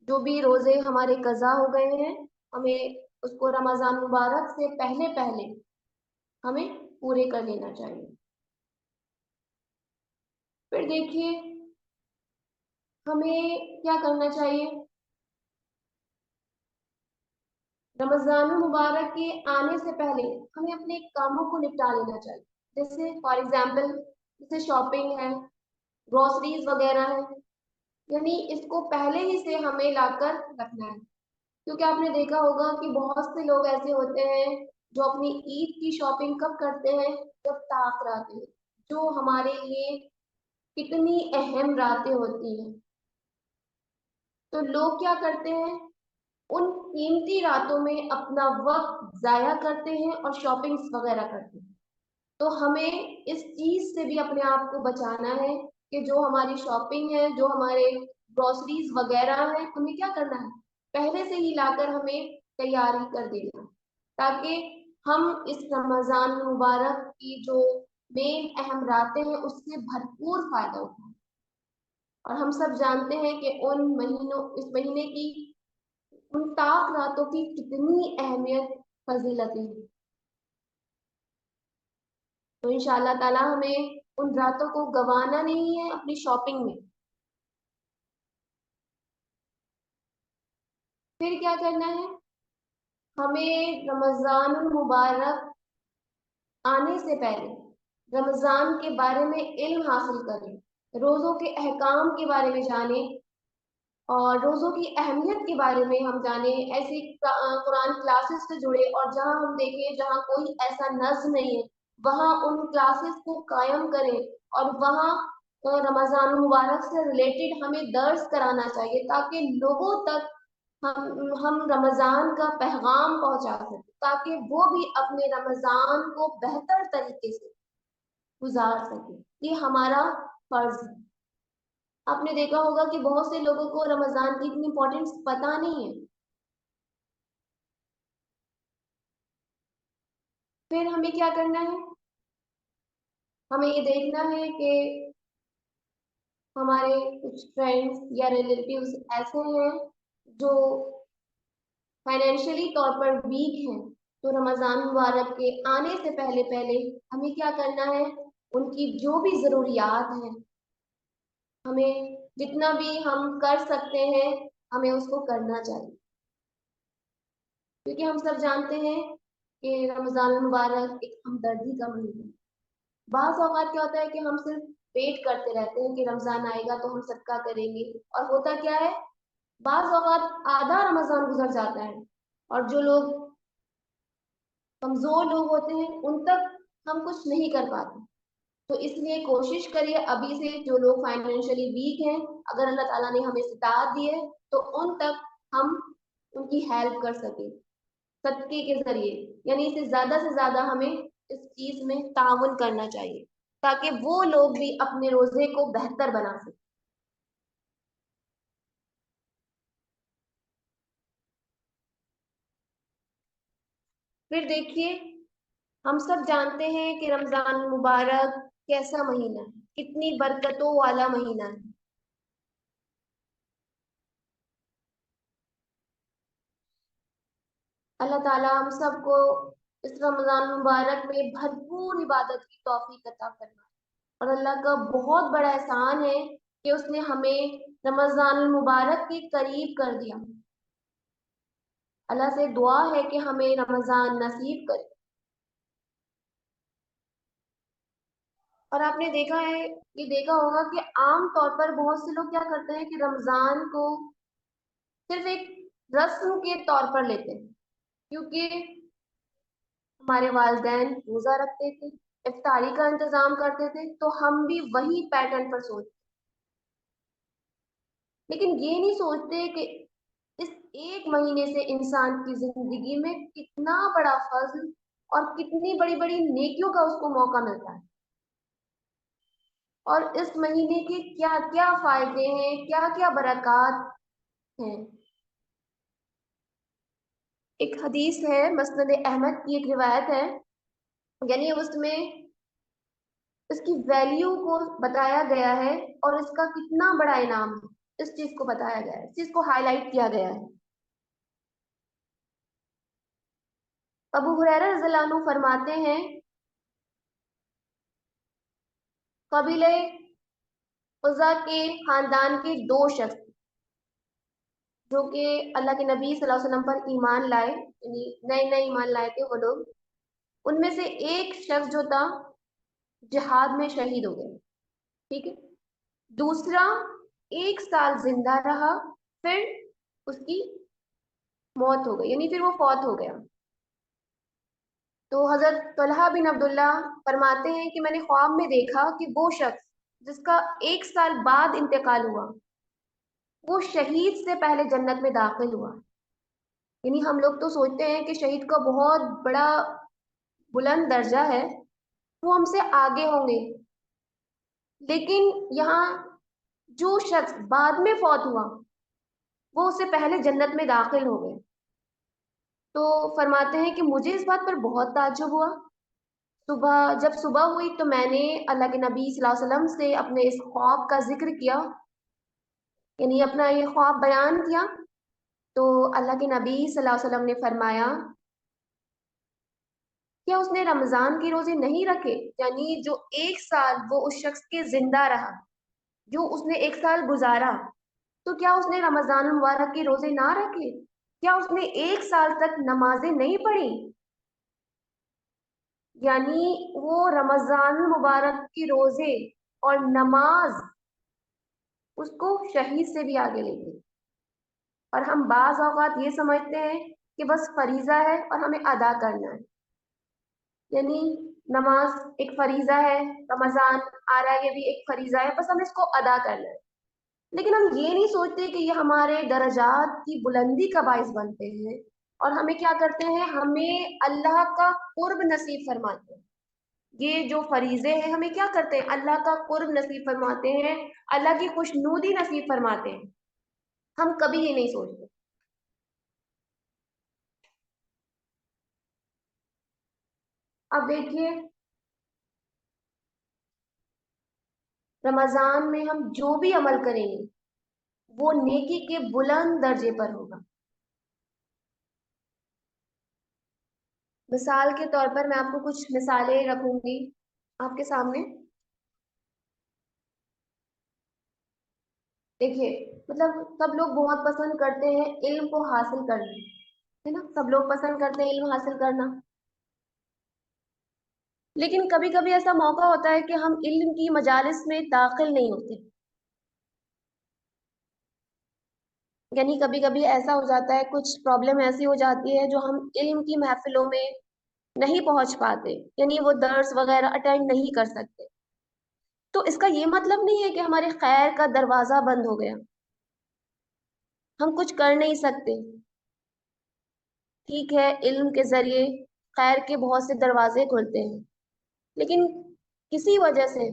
جو بھی روزے ہمارے قضا ہو گئے ہیں ہمیں اس کو رمضان مبارک سے پہلے ہمیں پورے کر لینا چاہیے۔ پھر دیکھیے ہمیں کیا کرنا چاہیے، رمضان المبارک کے آنے سے پہلے ہمیں اپنے کاموں کو نپٹا لینا چاہیے، جیسے فار ایگزامپل جیسے شاپنگ ہے، گروسریز وغیرہ ہے، یعنی اس کو پہلے ہی سے ہمیں لا کر رکھنا ہے، کیونکہ آپ نے دیکھا ہوگا کہ بہت سے لوگ ایسے ہوتے ہیں جو اپنی عید کی شاپنگ کب کرتے ہیں، جب طاق راتیں، جو ہمارے لیے کتنی اہم راتیں ہوتی ہیں، تو لوگ کیا کرتے ہیں ان قیمتی راتوں میں اپنا وقت ضائع کرتے ہیں اور شاپنگز وغیرہ کرتے ہیں۔ تو ہمیں اس چیز سے بھی اپنے آپ کو بچانا ہے کہ جو ہماری شاپنگ ہے، جو ہمارے گروسریز وغیرہ ہیں، ہمیں کیا کرنا ہے پہلے سے ہی لا کر ہمیں تیاری کر دینا، تاکہ ہم اس رمضان مبارک کی جو مین اہم راتیں ہیں اس سے بھرپور فائدہ اٹھائیں۔ اور ہم سب جانتے ہیں کہ اس مہینے کی ان طاق راتوں کی کتنی اہمیت فضیلتیں ہیں، تو انشاءاللہ تعالی ہمیں ان راتوں کو گنوانا نہیں ہے اپنی شاپنگ میں۔ پھر کیا کرنا ہے، ہمیں رمضان المبارک آنے سے پہلے رمضان کے بارے میں علم حاصل کریں، روزوں کے احکام کے بارے میں جانیں اور روزوں کی اہمیت کے بارے میں ہم جانیں، ایسی قرآن کلاسز سے جڑے، اور جہاں ہم دیکھیں جہاں کوئی ایسا نظم نہیں ہے وہاں ان کلاسز کو قائم کریں، اور وہاں رمضان المبارک سے ریلیٹڈ ہمیں درس کرانا چاہیے تاکہ لوگوں تک ہم رمضان کا پیغام پہنچا سکیں، تاکہ وہ بھی اپنے رمضان کو بہتر طریقے سے گزار سکیں، یہ ہمارا فرض ہے۔ آپ نے دیکھا ہوگا کہ بہت سے لوگوں کو رمضان کی اتنی امپورٹینس پتہ نہیں ہے۔ پھر ہمیں کیا کرنا ہے؟ ہمیں یہ دیکھنا ہے کہ ہمارے کچھ فرینڈس یا ریلیٹیوز ایسے ہیں جو فائنینشلی طور پر ویک ہیں، تو رمضان مبارک کے آنے سے پہلے ہمیں کیا کرنا ہے؟ ان کی جو بھی ضروریات ہیں، ہمیں جتنا بھی ہم کر سکتے ہیں ہمیں اس کو کرنا چاہیے، کیونکہ ہم سب جانتے ہیں کہ رمضان المبارک ایک ہمدردی کا مہینہ ہے۔ بعض اوقات کیا ہوتا ہے کہ ہم صرف ویٹ کرتے رہتے ہیں کہ رمضان آئے گا تو ہم صدقہ کریں گے، اور ہوتا کیا ہے، بعض اوقات آدھا رمضان گزر جاتا ہے اور جو لوگ کمزور لوگ ہوتے ہیں ان تک ہم کچھ نہیں کر پاتے۔ تو اس لیے کوشش کریے ابھی سے، جو لوگ فائنینشلی ویک ہیں، اگر اللہ تعالیٰ نے ہمیں استطاعت دی ہے تو ان تک ہم ان کی ہیلپ کر سکیں صدقے کے ذریعے، یعنی سے زیادہ ہمیں اس چیز میں تعاون کرنا چاہیے تاکہ وہ لوگ بھی اپنے روزے کو بہتر بنا سکیں۔ پھر دیکھیے، ہم سب جانتے ہیں کہ رمضان مبارک کیسا مہینہ ہے، کتنی برکتوں والا مہینہ ہے۔ اللہ تعالیٰ ہم سب کو اس رمضان مبارک میں بھرپور عبادت کی توفیق عطا فرمائے، اور اللہ کا بہت بڑا احسان ہے کہ اس نے ہمیں رمضان المبارک کے قریب کر دیا۔ اللہ سے دعا ہے کہ ہمیں رمضان نصیب کرے۔ اور آپ نے دیکھا ہوگا کہ عام طور پر بہت سے لوگ کیا کرتے ہیں کہ رمضان کو صرف ایک رسم کے طور پر لیتے ہیں، کیونکہ ہمارے والدین روزہ رکھتے تھے، افطاری کا انتظام کرتے تھے، تو ہم بھی وہی پیٹرن پر سوچتے، لیکن یہ نہیں سوچتے کہ اس ایک مہینے سے انسان کی زندگی میں کتنا بڑا فضل اور کتنی بڑی بڑی نیکیوں کا اس کو موقع ملتا ہے، اور اس مہینے کے کیا کیا فائدے ہیں، کیا کیا برکات ہیں۔ ایک حدیث ہے، مسند احمد کی ایک روایت ہے، یعنی اس میں اس کی ویلیو کو بتایا گیا ہے اور اس کا کتنا بڑا انعام ہے، اس چیز کو بتایا گیا ہے، اس چیز کو ہائی لائٹ کیا گیا ہے۔ ابو ہریرہ رضی اللہ عنہ فرماتے ہیں، قبیلہ خزاع کے خاندان کے دو شخص جو کہ اللہ کے نبی صلی اللہ علیہ وسلم پر ایمان لائے، یعنی نئے ایمان لائے تھے وہ لوگ، ان میں سے ایک شخص جو تھا جہاد میں شہید ہو گیا، ٹھیک ہے، دوسرا 1 سال زندہ رہا، پھر اس کی موت ہو گئی، یعنی پھر وہ فوت ہو گیا۔ تو حضرت طلحہ بن عبداللہ فرماتے ہیں کہ میں نے خواب میں دیکھا کہ وہ شخص جس کا 1 سال بعد انتقال ہوا، وہ شہید سے پہلے جنت میں داخل ہوا۔ یعنی ہم لوگ تو سوچتے ہیں کہ شہید کا بہت بڑا بلند درجہ ہے، وہ ہم سے آگے ہوں گے، لیکن یہاں جو شخص بعد میں فوت ہوا وہ اس سے پہلے جنت میں داخل ہو گئے۔ تو فرماتے ہیں کہ مجھے اس بات پر بہت تعجب ہوا۔ جب صبح ہوئی تو میں نے اللہ کے نبی صلی اللہ علیہ وسلم سے اپنے اس خواب کا ذکر کیا، یعنی اپنا یہ خواب بیان کیا، تو اللہ کے نبی صلی اللہ علیہ وسلم نے فرمایا کیا اس نے رمضان کے روزے نہیں رکھے؟ یعنی جو 1 سال وہ اس شخص کے زندہ رہا، جو اس نے 1 سال گزارا، تو کیا اس نے رمضان المبارک کے روزے نہ رکھے؟ کیا اس نے 1 سال تک نمازیں نہیں پڑھی؟ یعنی وہ رمضان المبارک کے روزے اور نماز اس کو شہید سے بھی آگے لے گئی، اور ہم بعض اوقات یہ سمجھتے ہیں کہ بس فریضہ ہے اور ہمیں ادا کرنا ہے، یعنی نماز ایک فریضہ ہے، رمضان آ رہا ہے یہ بھی ایک فریضہ ہے، بس ہمیں اس کو ادا کرنا ہے، لیکن ہم یہ نہیں سوچتے کہ یہ ہمارے درجات کی بلندی کا باعث بنتے ہیں، اور ہمیں کیا کرتے ہیں، ہمیں اللہ کا قرب نصیب فرماتے ہیں۔ یہ جو فریضے ہیں ہمیں کیا کرتے ہیں؟ اللہ کا قرب نصیب فرماتے ہیں، اللہ کی خوشنودی نصیب فرماتے ہیں. ہم کبھی یہ نہیں سوچتے. اب دیکھیے رمضان میں ہم جو بھی عمل کریں گے وہ نیکی کے بلند درجے پر ہوگا. مثال کے طور پر میں آپ کو کچھ مثالیں رکھوں گی آپ کے سامنے. دیکھیے مطلب سب لوگ بہت پسند کرتے ہیں علم کو حاصل کرنا، ہے نا، سب لوگ پسند کرتے ہیں علم حاصل کرنا. لیکن کبھی کبھی ایسا موقع ہوتا ہے کہ ہم علم کی مجالس میں داخل نہیں ہوتے. یعنی کبھی کبھی ایسا ہو جاتا ہے، کچھ پرابلم ایسی ہو جاتی ہے جو ہم علم کی محفلوں میں نہیں پہنچ پاتے، یعنی وہ درس وغیرہ اٹینڈ نہیں کر سکتے. تو اس کا یہ مطلب نہیں ہے کہ ہمارے خیر کا دروازہ بند ہو گیا، ہم کچھ کر نہیں سکتے. ٹھیک ہے، علم کے ذریعے خیر کے بہت سے دروازے کھلتے ہیں، لیکن کسی وجہ سے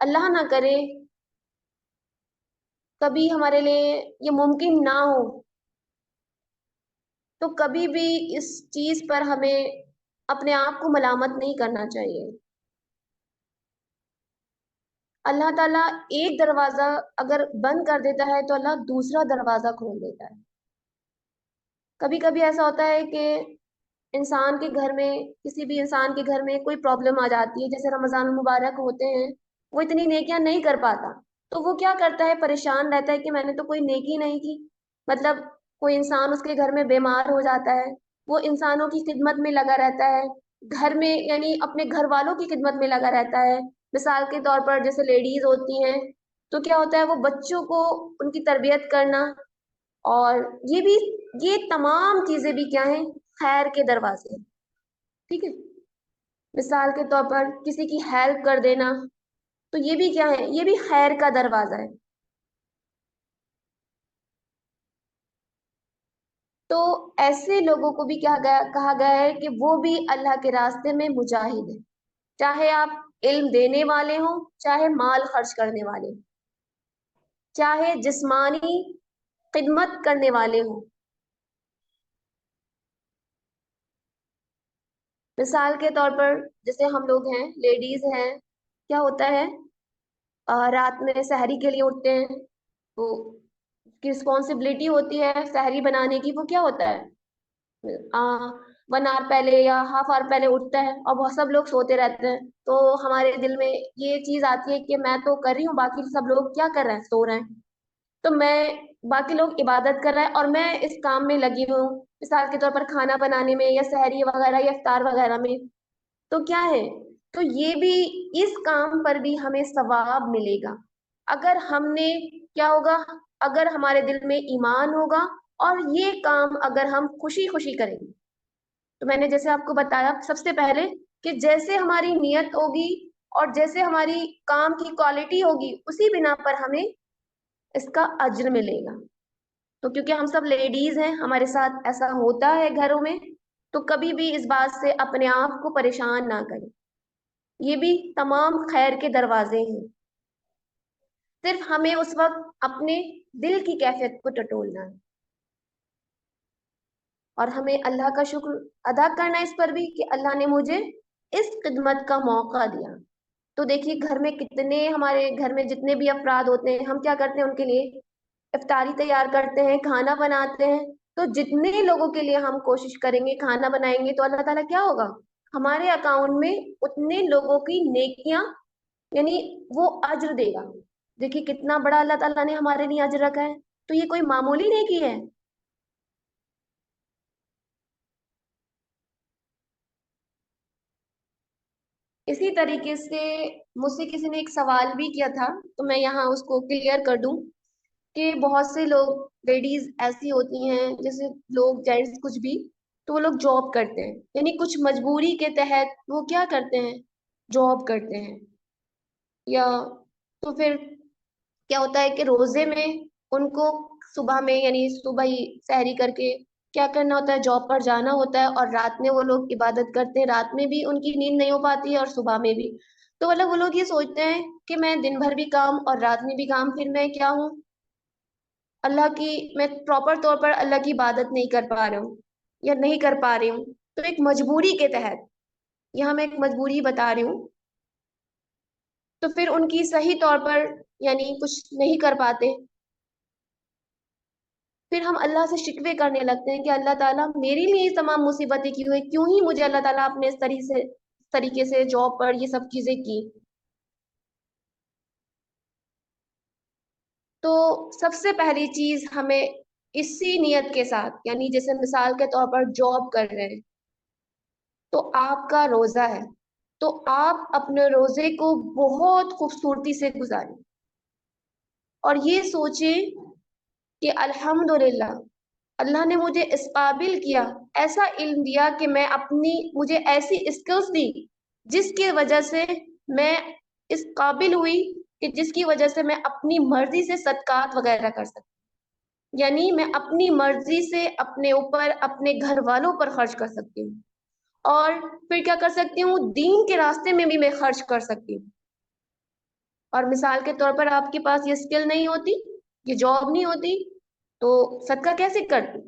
اللہ نہ کرے کبھی ہمارے لیے یہ ممکن نہ ہو، تو کبھی بھی اس چیز پر ہمیں اپنے آپ کو ملامت نہیں کرنا چاہیے. اللہ تعالیٰ ایک دروازہ اگر بند کر دیتا ہے تو اللہ دوسرا دروازہ کھول دیتا ہے. کبھی کبھی ایسا ہوتا ہے کہ انسان کے گھر میں، کسی بھی انسان کے گھر میں کوئی پرابلم آ جاتی ہے، جیسے رمضان المبارک ہوتے ہیں، وہ اتنی نیکیاں نہیں کر پاتا، تو وہ کیا کرتا ہے؟ پریشان رہتا ہے کہ میں نے تو کوئی نیکی نہیں کی. مطلب کوئی انسان اس کے گھر میں بیمار ہو جاتا ہے، وہ انسانوں کی خدمت میں لگا رہتا ہے، گھر میں یعنی اپنے گھر والوں کی خدمت میں لگا رہتا ہے. مثال کے طور پر جیسے لیڈیز ہوتی ہیں تو کیا ہوتا ہے، وہ بچوں کو ان کی تربیت کرنا، اور یہ تمام چیزیں بھی کیا ہیں؟ خیر کے دروازے. ٹھیک ہے، مثال کے طور پر کسی کی ہیلپ کر دینا، تو یہ بھی کیا ہے؟ یہ بھی خیر کا دروازہ ہے. تو ایسے لوگوں کو بھی کہا گیا ہے کہ وہ بھی اللہ کے راستے میں مجاہد ہیں، چاہے آپ علم دینے والے ہوں، چاہے مال خرچ کرنے والے ہوں، چاہے جسمانی خدمت کرنے والے ہوں. مثال کے طور پر جیسے ہم لوگ ہیں، لیڈیز ہیں، کیا ہوتا ہے، رات میں سحری کے لیے اٹھتے ہیں، وہ کی رسپانسبلٹی ہوتی ہے سحری بنانے کی. وہ کیا ہوتا ہے، 1 آور پہلے یا ہاف آور پہلے اٹھتا ہے، اور بہت سب لوگ سوتے رہتے ہیں. تو ہمارے دل میں یہ چیز آتی ہے کہ میں تو کر رہی ہوں، باقی سب لوگ کیا کر رہے ہیں؟ سو رہے ہیں. تو باقی لوگ عبادت کر رہے ہیں اور میں اس کام میں لگی ہوں، مثال کے طور پر کھانا بنانے میں، یا سحری وغیرہ یا افطار وغیرہ میں. تو کیا ہے، تو یہ بھی اس کام پر بھی ہمیں ثواب ملے گا اگر ہم نے کیا ہوگا، اگر ہمارے دل میں ایمان ہوگا اور یہ کام اگر ہم خوشی خوشی کریں گے. تو میں نے جیسے آپ کو بتایا سب سے پہلے کہ جیسے ہماری نیت ہوگی اور جیسے ہماری کام کی کوالٹی ہوگی، اسی بنا پر ہمیں اس کا اجر ملے گا. تو کیونکہ ہم سب لیڈیز ہیں، ہمارے ساتھ ایسا ہوتا ہے گھروں میں، تو کبھی بھی اس بات سے اپنے آپ کو پریشان نہ کریں. یہ بھی تمام خیر کے دروازے ہیں، صرف ہمیں اس وقت اپنے دل کی کیفیت کو ٹٹولنا ہے، اور ہمیں اللہ کا شکر ادا کرنا اس پر بھی کہ اللہ نے مجھے اس خدمت کا موقع دیا. تو دیکھیے گھر میں کتنے، ہمارے گھر میں جتنے بھی افراد ہوتے ہیں، ہم کیا کرتے ہیں؟ ان کے لیے افطاری تیار کرتے ہیں، کھانا بناتے ہیں. تو جتنے لوگوں کے لیے ہم کوشش کریں گے، کھانا بنائیں گے، تو اللہ تعالیٰ کیا ہوگا؟ ہمارے اکاؤنٹ میں اتنے لوگوں کی نیکیاں، یعنی وہ اجر دے گا. دیکھیے کتنا بڑا اللہ تعالیٰ نے ہمارے لیے اجر رکھا ہے. تو یہ کوئی معمولی نیکی ہے. اسی طریقے سے مجھ سے کسی نے ایک سوال بھی کیا تھا، تو میں یہاں اس کو کلیئر کر دوں کہ بہت سے لوگ، لیڈیز ایسی ہوتی ہیں، جیسے لوگ جینٹس کچھ بھی، تو وہ لوگ جاب کرتے ہیں، یعنی کچھ مجبوری کے تحت وہ کیا کرتے ہیں؟ جاب کرتے ہیں. یا تو پھر کیا ہوتا ہے کہ روزے میں ان کو صبح میں، یعنی صبح ہی سحری کر کے کیا کرنا ہوتا ہے، جاب پر جانا ہوتا ہے، اور رات میں وہ لوگ عبادت کرتے ہیں، رات میں بھی ان کی نیند نہیں ہو پاتی ہے اور صبح میں بھی. تو مطلب وہ لوگ یہ سوچتے ہیں کہ میں دن بھر بھی کام اور رات میں بھی کام، پھر میں کیا ہوں، اللہ کی، میں پراپر طور پر اللہ کی عبادت نہیں کر پا رہا ہوں یا نہیں کر پا رہی ہوں. تو ایک مجبوری کے تحت، یہاں میں ایک مجبوری بتا رہی ہوں، تو پھر ان کی صحیح طور پر یعنی کچھ نہیں کر پاتے. پھر ہم اللہ سے شکوے کرنے لگتے ہیں کہ اللہ تعالیٰ میرے لیے یہ تمام مصیبتیں کیوں ہوئی، کیوں ہی مجھے اللہ تعالیٰ اپنے اس طریقے سے جاب پر یہ سب چیزیں کی. تو سب سے پہلی چیز ہمیں اسی نیت کے ساتھ، یعنی جیسے مثال کے طور پر جاب کر رہے ہیں تو آپ کا روزہ ہے، تو آپ اپنے روزے کو بہت خوبصورتی سے گزاریں اور یہ سوچیں کہ الحمدللہ اللہ نے مجھے اس قابل کیا، ایسا علم دیا کہ مجھے ایسی اسکلز دی جس کی وجہ سے میں اس قابل ہوئی کہ جس کی وجہ سے میں اپنی مرضی سے صدقات وغیرہ کر سکتی، یعنی میں اپنی مرضی سے اپنے اوپر، اپنے گھر والوں پر خرچ کر سکتی ہوں، اور پھر کیا کر سکتی ہوں، دین کے راستے میں بھی میں خرچ کر سکتی ہوں. اور مثال کے طور پر آپ کے پاس یہ اسکل نہیں ہوتی، یہ جاب نہیں ہوتی، تو صدقہ کیسے کرتی؟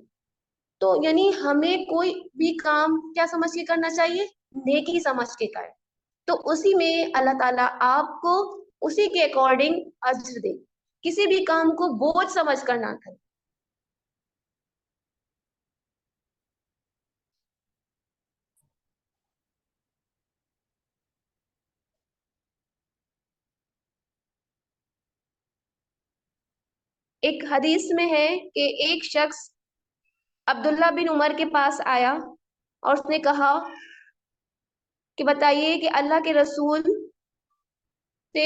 تو یعنی ہمیں کوئی بھی کام کیا سمجھ کے کرنا چاہیے، نیکی سمجھ کے کریں، تو اسی میں اللہ تعالیٰ آپ کو اسی کے اکارڈنگ اجر دے. کسی بھی کام کو بوجھ سمجھ کر نہ کریں. ایک حدیث میں ہے کہ ایک شخص عبداللہ بن عمر کے پاس آیا اور اس نے کہا کہ بتائیے کہ اللہ کے رسول سے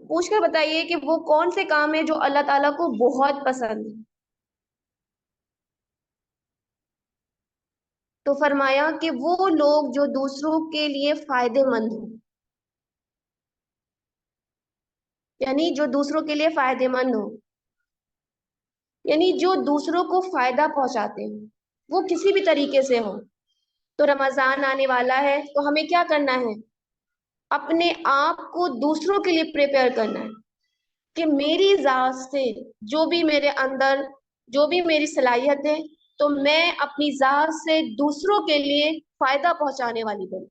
پوچھ کر بتائیے کہ وہ کون سے کام ہیں جو اللہ تعالیٰ کو بہت پسند ہے. تو فرمایا کہ وہ لوگ جو دوسروں کے لیے فائدے مند ہوں، یعنی جو دوسروں کے لیے فائدے مند ہوں، یعنی جو دوسروں کو فائدہ پہنچاتے ہیں، وہ کسی بھی طریقے سے ہوں. تو رمضان آنے والا ہے تو ہمیں کیا کرنا ہے، اپنے آپ کو دوسروں کے لیے پریپیئر کرنا ہے کہ میری ذات سے جو بھی میرے اندر، جو بھی میری صلاحیت ہے، تو میں اپنی ذات سے دوسروں کے لیے فائدہ پہنچانے والی بنوں.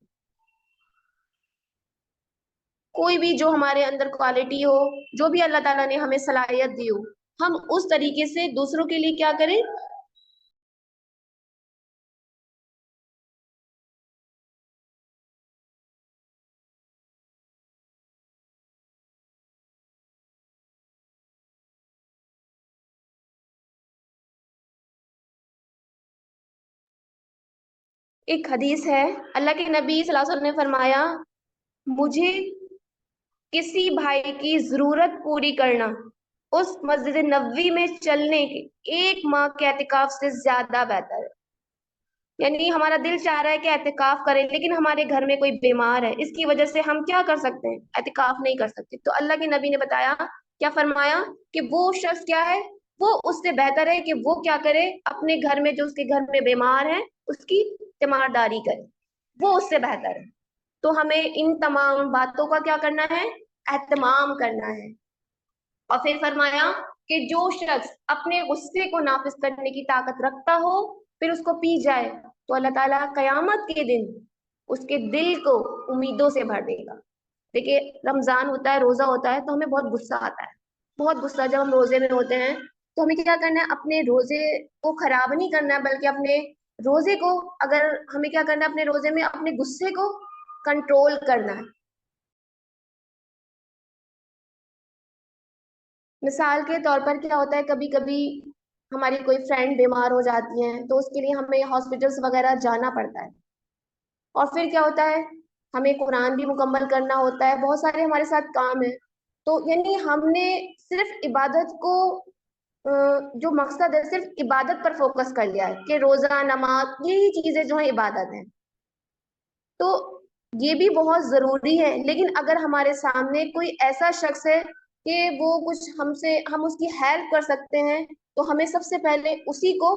کوئی بھی جو ہمارے اندر کوالٹی ہو، جو بھی اللہ تعالیٰ نے ہمیں صلاحیت دی ہو، ہم اس طریقے سے دوسروں کے لیے کیا کریں، ایک حدیث ہے اللہ کے نبی صلی اللہ علیہ وسلم نے فرمایا، مجھے کسی بھائی کی ضرورت پوری کرنا اس مسجد نبوی میں چلنے کے 1 ماہ کے اعتکاف سے زیادہ بہتر ہے. یعنی ہمارا دل چاہ رہا ہے کہ اعتکاف کریں، لیکن ہمارے گھر میں کوئی بیمار ہے، اس کی وجہ سے ہم کیا کر سکتے ہیں، اعتکاف نہیں کر سکتے. تو اللہ کے نبی نے بتایا، کیا فرمایا کہ وہ شخص کیا ہے، وہ اس سے بہتر ہے کہ وہ کیا کرے، اپنے گھر میں جو اس کے گھر میں بیمار ہے اس کی تیمارداری کرے، وہ اس سے بہتر ہے. تو ہمیں ان تمام باتوں کا کیا کرنا ہے، اہتمام کرنا ہے. اور پھر فرمایا کہ جو شخص اپنے غصے کو نافذ کرنے کی طاقت رکھتا ہو پھر اس کو پی جائے تو اللہ تعالیٰ قیامت کے دن اس کے دل کو امیدوں سے بھر دے گا. دیکھیے رمضان ہوتا ہے، روزہ ہوتا ہے، تو ہمیں بہت غصہ آتا ہے، بہت غصہ جب ہم روزے میں ہوتے ہیں. تو ہمیں کیا کرنا ہے، اپنے روزے کو خراب نہیں کرنا ہے، بلکہ اپنے روزے کو، اگر ہمیں کیا کرنا ہے، اپنے روزے میں اپنے غصے کو کنٹرول کرنا ہے. مثال کے طور پر کیا ہوتا ہے، کبھی کبھی ہماری کوئی فرینڈ بیمار ہو جاتی ہیں تو اس کے لیے ہمیں ہاسپٹلس وغیرہ جانا پڑتا ہے، اور پھر کیا ہوتا ہے، ہمیں قرآن بھی مکمل کرنا ہوتا ہے، بہت سارے ہمارے ساتھ کام ہیں. تو یعنی ہم نے صرف عبادت کو جو مقصد ہے صرف عبادت پر فوکس کر لیا ہے کہ روزہ، نماز، یہی چیزیں جو ہیں عبادت ہیں. تو یہ بھی بہت ضروری ہے، لیکن اگر ہمارے سامنے کوئی ایسا شخص ہے کہ وہ کچھ ہم اس کی ہیلپ کر سکتے ہیں تو ہمیں سب سے پہلے اسی کو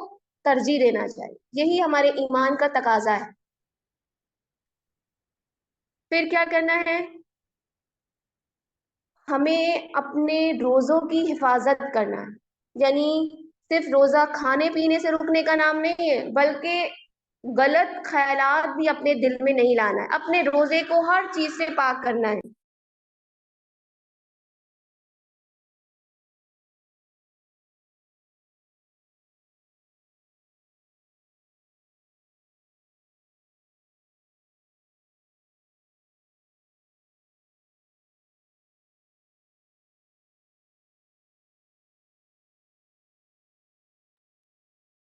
ترجیح دینا چاہیے. یہی ہمارے ایمان کا تقاضا ہے. پھر کیا کرنا ہے؟ ہمیں اپنے روزوں کی حفاظت کرنا ہے. یعنی صرف روزہ کھانے پینے سے رکنے کا نام نہیں ہے، بلکہ غلط خیالات بھی اپنے دل میں نہیں لانا ہے. اپنے روزے کو ہر چیز سے پاک کرنا ہے.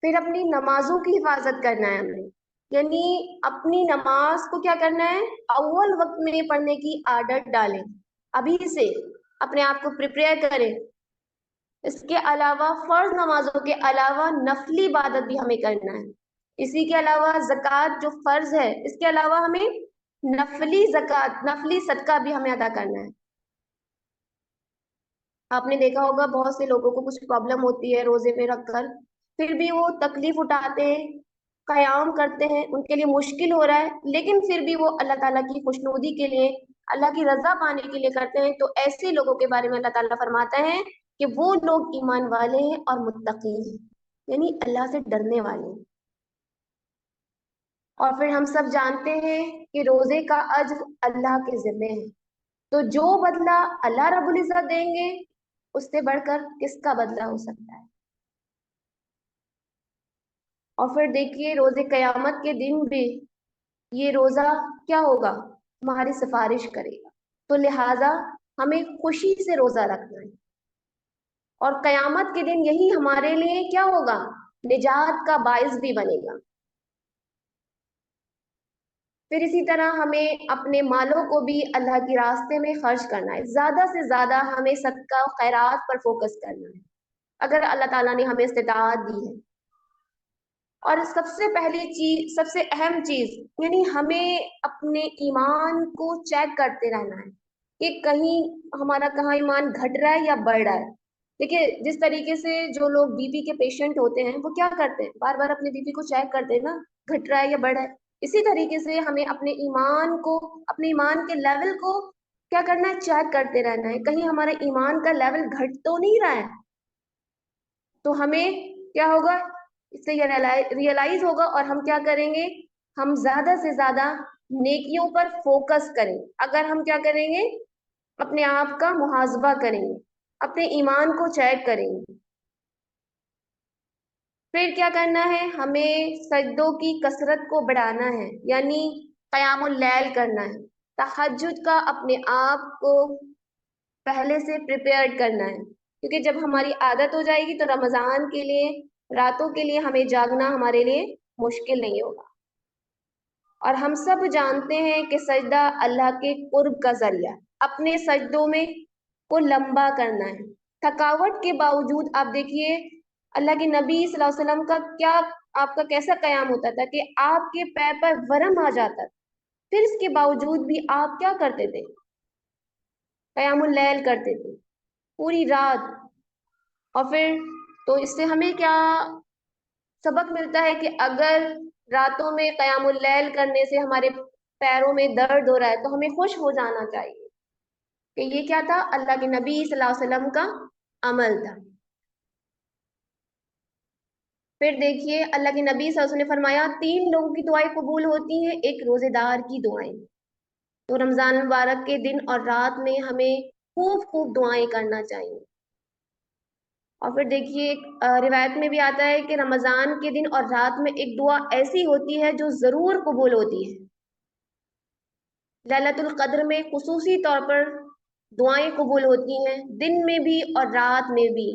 پھر اپنی نمازوں کی حفاظت کرنا ہے ہمیں. یعنی اپنی نماز کو کیا کرنا ہے؟ اول وقت میں پڑھنے کی عادت ڈالیں. ابھی سے اپنے آپ کو پریپیئر کریں. اس کے علاوہ فرض نمازوں کے علاوہ نفلی عبادت بھی ہمیں کرنا ہے. اسی کے علاوہ زکوٰۃ جو فرض ہے، اس کے علاوہ ہمیں نفلی زکوٰۃ، نفلی صدقہ بھی ہمیں ادا کرنا ہے. آپ نے دیکھا ہوگا بہت سے لوگوں کو کچھ پرابلم ہوتی ہے روزے میں رکھ کر، پھر بھی وہ تکلیف اٹھاتے ہیں، قیام کرتے ہیں، ان کے لیے مشکل ہو رہا ہے، لیکن پھر بھی وہ اللہ تعالیٰ کی خوشنودی کے لیے، اللہ کی رضا پانے کے لیے کرتے ہیں. تو ایسے لوگوں کے بارے میں اللہ تعالیٰ فرماتا ہے کہ وہ لوگ ایمان والے ہیں اور متقی ہیں، یعنی اللہ سے ڈرنے والے ہیں. اور پھر ہم سب جانتے ہیں کہ روزے کا اجر اللہ کے ذمہ ہے. تو جو بدلہ اللہ رب العزت دیں گے، اس سے بڑھ کر کس کا بدلہ ہو سکتا ہے. اور پھر دیکھیے روزے قیامت کے دن بھی یہ روزہ کیا ہوگا؟ ہماری سفارش کرے گا. تو لہٰذا ہمیں خوشی سے روزہ رکھنا ہے. اور قیامت کے دن یہی ہمارے لیے کیا ہوگا؟ نجات کا باعث بھی بنے گا. پھر اسی طرح ہمیں اپنے مالوں کو بھی اللہ کے راستے میں خرچ کرنا ہے. زیادہ سے زیادہ ہمیں صدقہ و خیرات پر فوکس کرنا ہے اگر اللہ تعالیٰ نے ہمیں استطاعت دی ہے. اور سب سے پہلی چیز، سب سے اہم چیز، یعنی ہمیں اپنے ایمان کو چیک کرتے رہنا ہے کہ کہیں ہمارا کہاں ایمان گھٹ رہا ہے یا بڑھ رہا ہے. دیکھیے جس طریقے سے جو لوگ بی پی کے پیشنٹ ہوتے ہیں وہ کیا کرتے ہیں؟ بار بار اپنے بی پی کو چیک کرتے ہیں نا، گھٹ رہا ہے یا بڑھ رہا ہے. اسی طریقے سے ہمیں اپنے ایمان کو، اپنے ایمان کے لیول کو کیا کرنا ہے؟ چیک کرتے رہنا ہے. کہیں ہمارے ایمان کا لیول گھٹ تو نہیں رہا ہے. تو ہمیں کیا ہوگا؟ اس سے یہ ریئلائز ہوگا اور ہم کیا کریں گے؟ ہم زیادہ سے زیادہ نیکیوں پر فوکس کریں. اگر ہم کیا کریں گے؟ اپنے آپ کا محاسبہ کریں گے، اپنے ایمان کو چیک کریں گے. پھر کیا کرنا ہے؟ ہمیں سجدوں کی کثرت کو بڑھانا ہے، یعنی قیام اللیل کرنا ہے. تہجد کا اپنے آپ کو پہلے سے پریپیئرڈ کرنا ہے، کیونکہ جب ہماری عادت ہو جائے گی تو رمضان کے لیے، راتوں کے لیے ہمیں جاگنا ہمارے لیے مشکل نہیں ہوگا. اور ہم سب جانتے ہیں کہ سجدہ اللہ کے قرب کا ذریعہ. اپنے سجدوں میں کو لمبا کرنا ہے. تھکاوٹ کے باوجود آپ دیکھیے اللہ کے نبی صلی اللہ علیہ وسلم کا کیا، آپ کا کیسا قیام ہوتا تھا کہ آپ کے پیر پر ورم آ جاتا تھا، پھر اس کے باوجود بھی آپ کیا کرتے تھے؟ قیام اللیل کرتے تھے پوری رات. اور پھر تو اس سے ہمیں کیا سبق ملتا ہے کہ اگر راتوں میں قیام اللیل کرنے سے ہمارے پیروں میں درد ہو رہا ہے تو ہمیں خوش ہو جانا چاہیے کہ یہ کیا تھا؟ اللہ کے نبی صلی اللہ علیہ وسلم کا عمل تھا. پھر دیکھیے اللہ کے نبی صلی اللہ علیہ وسلم نے فرمایا 3 لوگوں کی دعائیں قبول ہوتی ہیں، ایک روزے دار کی دعائیں. تو رمضان مبارک کے دن اور رات میں ہمیں خوب خوب دعائیں کرنا چاہیے. اور پھر دیکھیے روایت میں بھی آتا ہے کہ رمضان کے دن اور رات میں ایک دعا ایسی ہوتی ہے جو ضرور قبول ہوتی ہے. لیلۃ القدر میں خصوصی طور پر دعائیں قبول ہوتی ہیں، دن میں بھی اور رات میں بھی.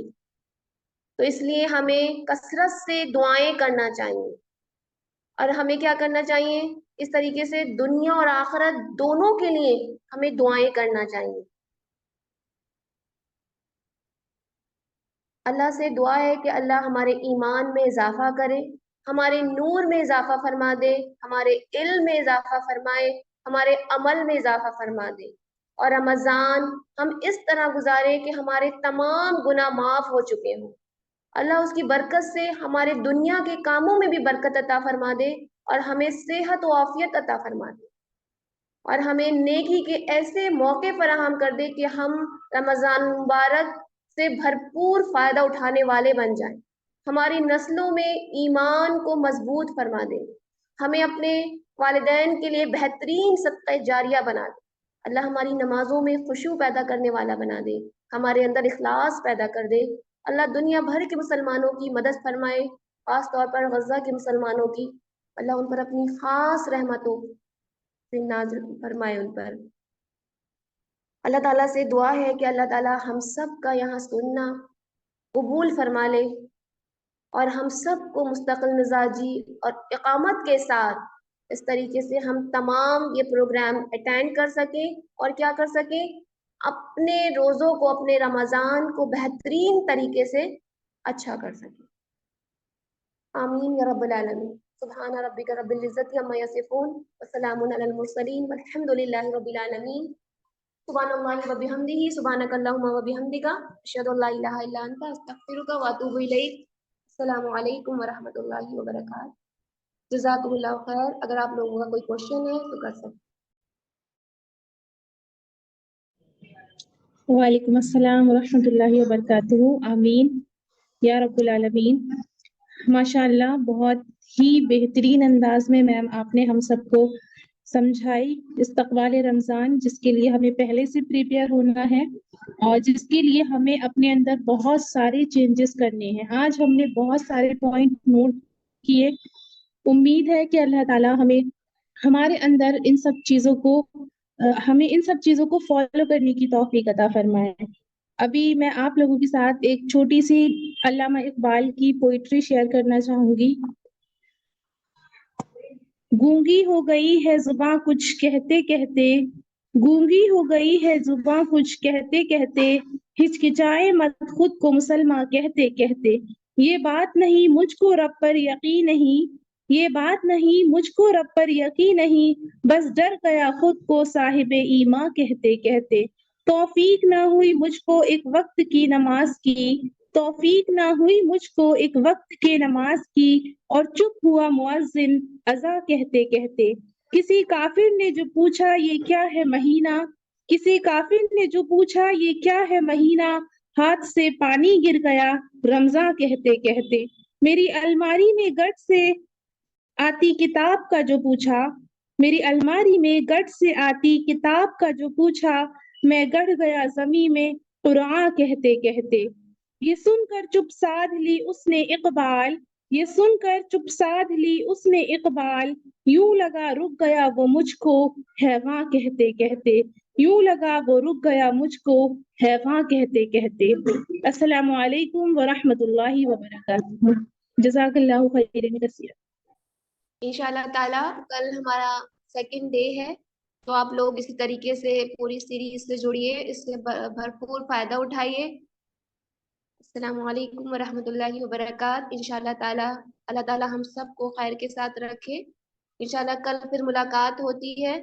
تو اس لیے ہمیں کثرت سے دعائیں کرنا چاہیے. اور ہمیں کیا کرنا چاہیے؟ اس طریقے سے دنیا اور آخرت دونوں کے لیے ہمیں دعائیں کرنا چاہیے. اللہ سے دعا ہے کہ اللہ ہمارے ایمان میں اضافہ کرے، ہمارے نور میں اضافہ فرما دے، ہمارے علم میں اضافہ فرمائے، ہمارے عمل میں اضافہ فرما دے. اور رمضان ہم اس طرح گزارے کہ ہمارے تمام گناہ معاف ہو چکے ہوں اللہ اس کی برکت سے ہمارے دنیا کے کاموں میں بھی برکت عطا فرما دے اور ہمیں صحت و عافیت عطا فرما دے اور ہمیں نیکی کے ایسے موقع فراہم کر دے کہ ہم رمضان مبارک سے بھرپور فائدہ اٹھانے والے بن جائیں، ہماری نسلوں میں ایمان کو مضبوط فرما دے، ہمیں اپنے والدین کے لیے بہترین صدقہ جاریہ بنا دے، اللہ ہماری نمازوں میں خشوع پیدا کرنے والا بنا دے، ہمارے اندر اخلاص پیدا کر دے، اللہ دنیا بھر کے مسلمانوں کی مدد فرمائے، خاص طور پر غزہ کے مسلمانوں کی، اللہ ان پر اپنی خاص رحمتوں سے نازل فرمائے ان پر۔ اللہ تعالیٰ سے دعا ہے کہ اللہ تعالیٰ ہم سب کا یہاں سننا قبول فرما لے اور ہم سب کو مستقل مزاجی اور اقامت کے ساتھ اس طریقے سے ہم تمام یہ پروگرام اٹینڈ کر سکیں اور کیا کر سکیں، اپنے روزوں کو، اپنے رمضان کو بہترین طریقے سے اچھا کر سکیں۔ آمین یا رب العالمین۔ سبحان ربک رب العزت عما یصفون وسلام علی المرسلین والحمد للہ رب العالمین۔ سبحان اللہ و بحمدہ، سبحانک اللہم و بحمدک، اشہد ان لا الہ الا انت، استغفرک و اتوب الیک۔ السلام علیکم ورحمۃ اللہ وبرکاتہ۔ جزاکم اللہ خیر۔ اگر آپ لوگوں کا کوئی کوشچن ہے تو کر سکتے۔ وعلیکم السلام ورحمۃ اللہ وبرکاتہ۔ آمین یا رب العالمین۔ ماشاء اللہ، بہت ہی بہترین انداز میں میم آپ نے ہم سب کو سمجھائی استقبال رمضان، جس کے لیے ہمیں پہلے سے پریپیئر ہونا ہے اور جس کے لیے ہمیں اپنے اندر بہت سارے چینجز کرنے ہیں۔ آج ہم نے بہت سارے پوائنٹ نوٹ کیے۔ امید ہے کہ اللہ تعالیٰ ہمارے اندر ان سب چیزوں کو فالو کرنے کی توفیق عطا فرمائے۔ ابھی میں آپ لوگوں کے ساتھ ایک چھوٹی سی علامہ اقبال کی پوئٹری شیئر کرنا چاہوں گی۔ گونگی ہو گئی ہے زباں کچھ کہتے کہتے، گونگی ہو گئی ہے زباں کچھ کہتے کہتے، ہچکچائے مت خود کو مسلماں کہتے کہتے، یہ بات نہیں مجھ کو رب پر یقین نہیں، یہ بات نہیں مجھ کو رب پر یقین نہیں، بس ڈر گیا خود کو صاحب ایمان کہتے کہتے، توفیق نہ ہوئی مجھ کو ایک وقت کی نماز کی، توفیق نہ ہوئی مجھ کو ایک وقت کے نماز کی، اور چپ ہوا مؤذن اذاں کہتے کہتے، کسی کافر نے جو پوچھا یہ کیا ہے مہینہ، کسی کافر نے جو پوچھا یہ کیا ہے مہینہ، ہاتھ سے پانی گر گیا رمضاں کہتے کہتے، میری الماری میں گٹ سے آتی کتاب کا جو پوچھا، میری الماری میں گٹ سے آتی کتاب کا جو پوچھا، میں گڑ گیا زمیں میں قرآن کہتے کہتے، یہ سن کر چپ سادھ لی اس نے اقبال، یہ سن کر چپ سادھ لی اس نے اقبال، یوں لگا رک گیا وہ مجھ کو حیواں کہتے کہتے، یوں لگا وہ رک گیا مجھ کو حیواں کہتے کہتے۔ السلام علیکم ورحمۃ اللہ وبرکاتہ۔ جزاک اللہ خیرا کثیرا۔ انشاءاللہ تعالیٰ کل ہمارا سیکنڈ ڈے ہے، تو آپ لوگ اسی طریقے سے پوری سیریز سے جڑیے، اس سے بھرپور فائدہ اٹھائیے۔ السلام علیکم ورحمۃ اللہ وبرکاتہ۔ انشاءاللہ تعالیٰ اللہ تعالیٰ ہم سب کو خیر کے ساتھ رکھے۔ انشاءاللہ کل پھر ملاقات ہوتی ہے۔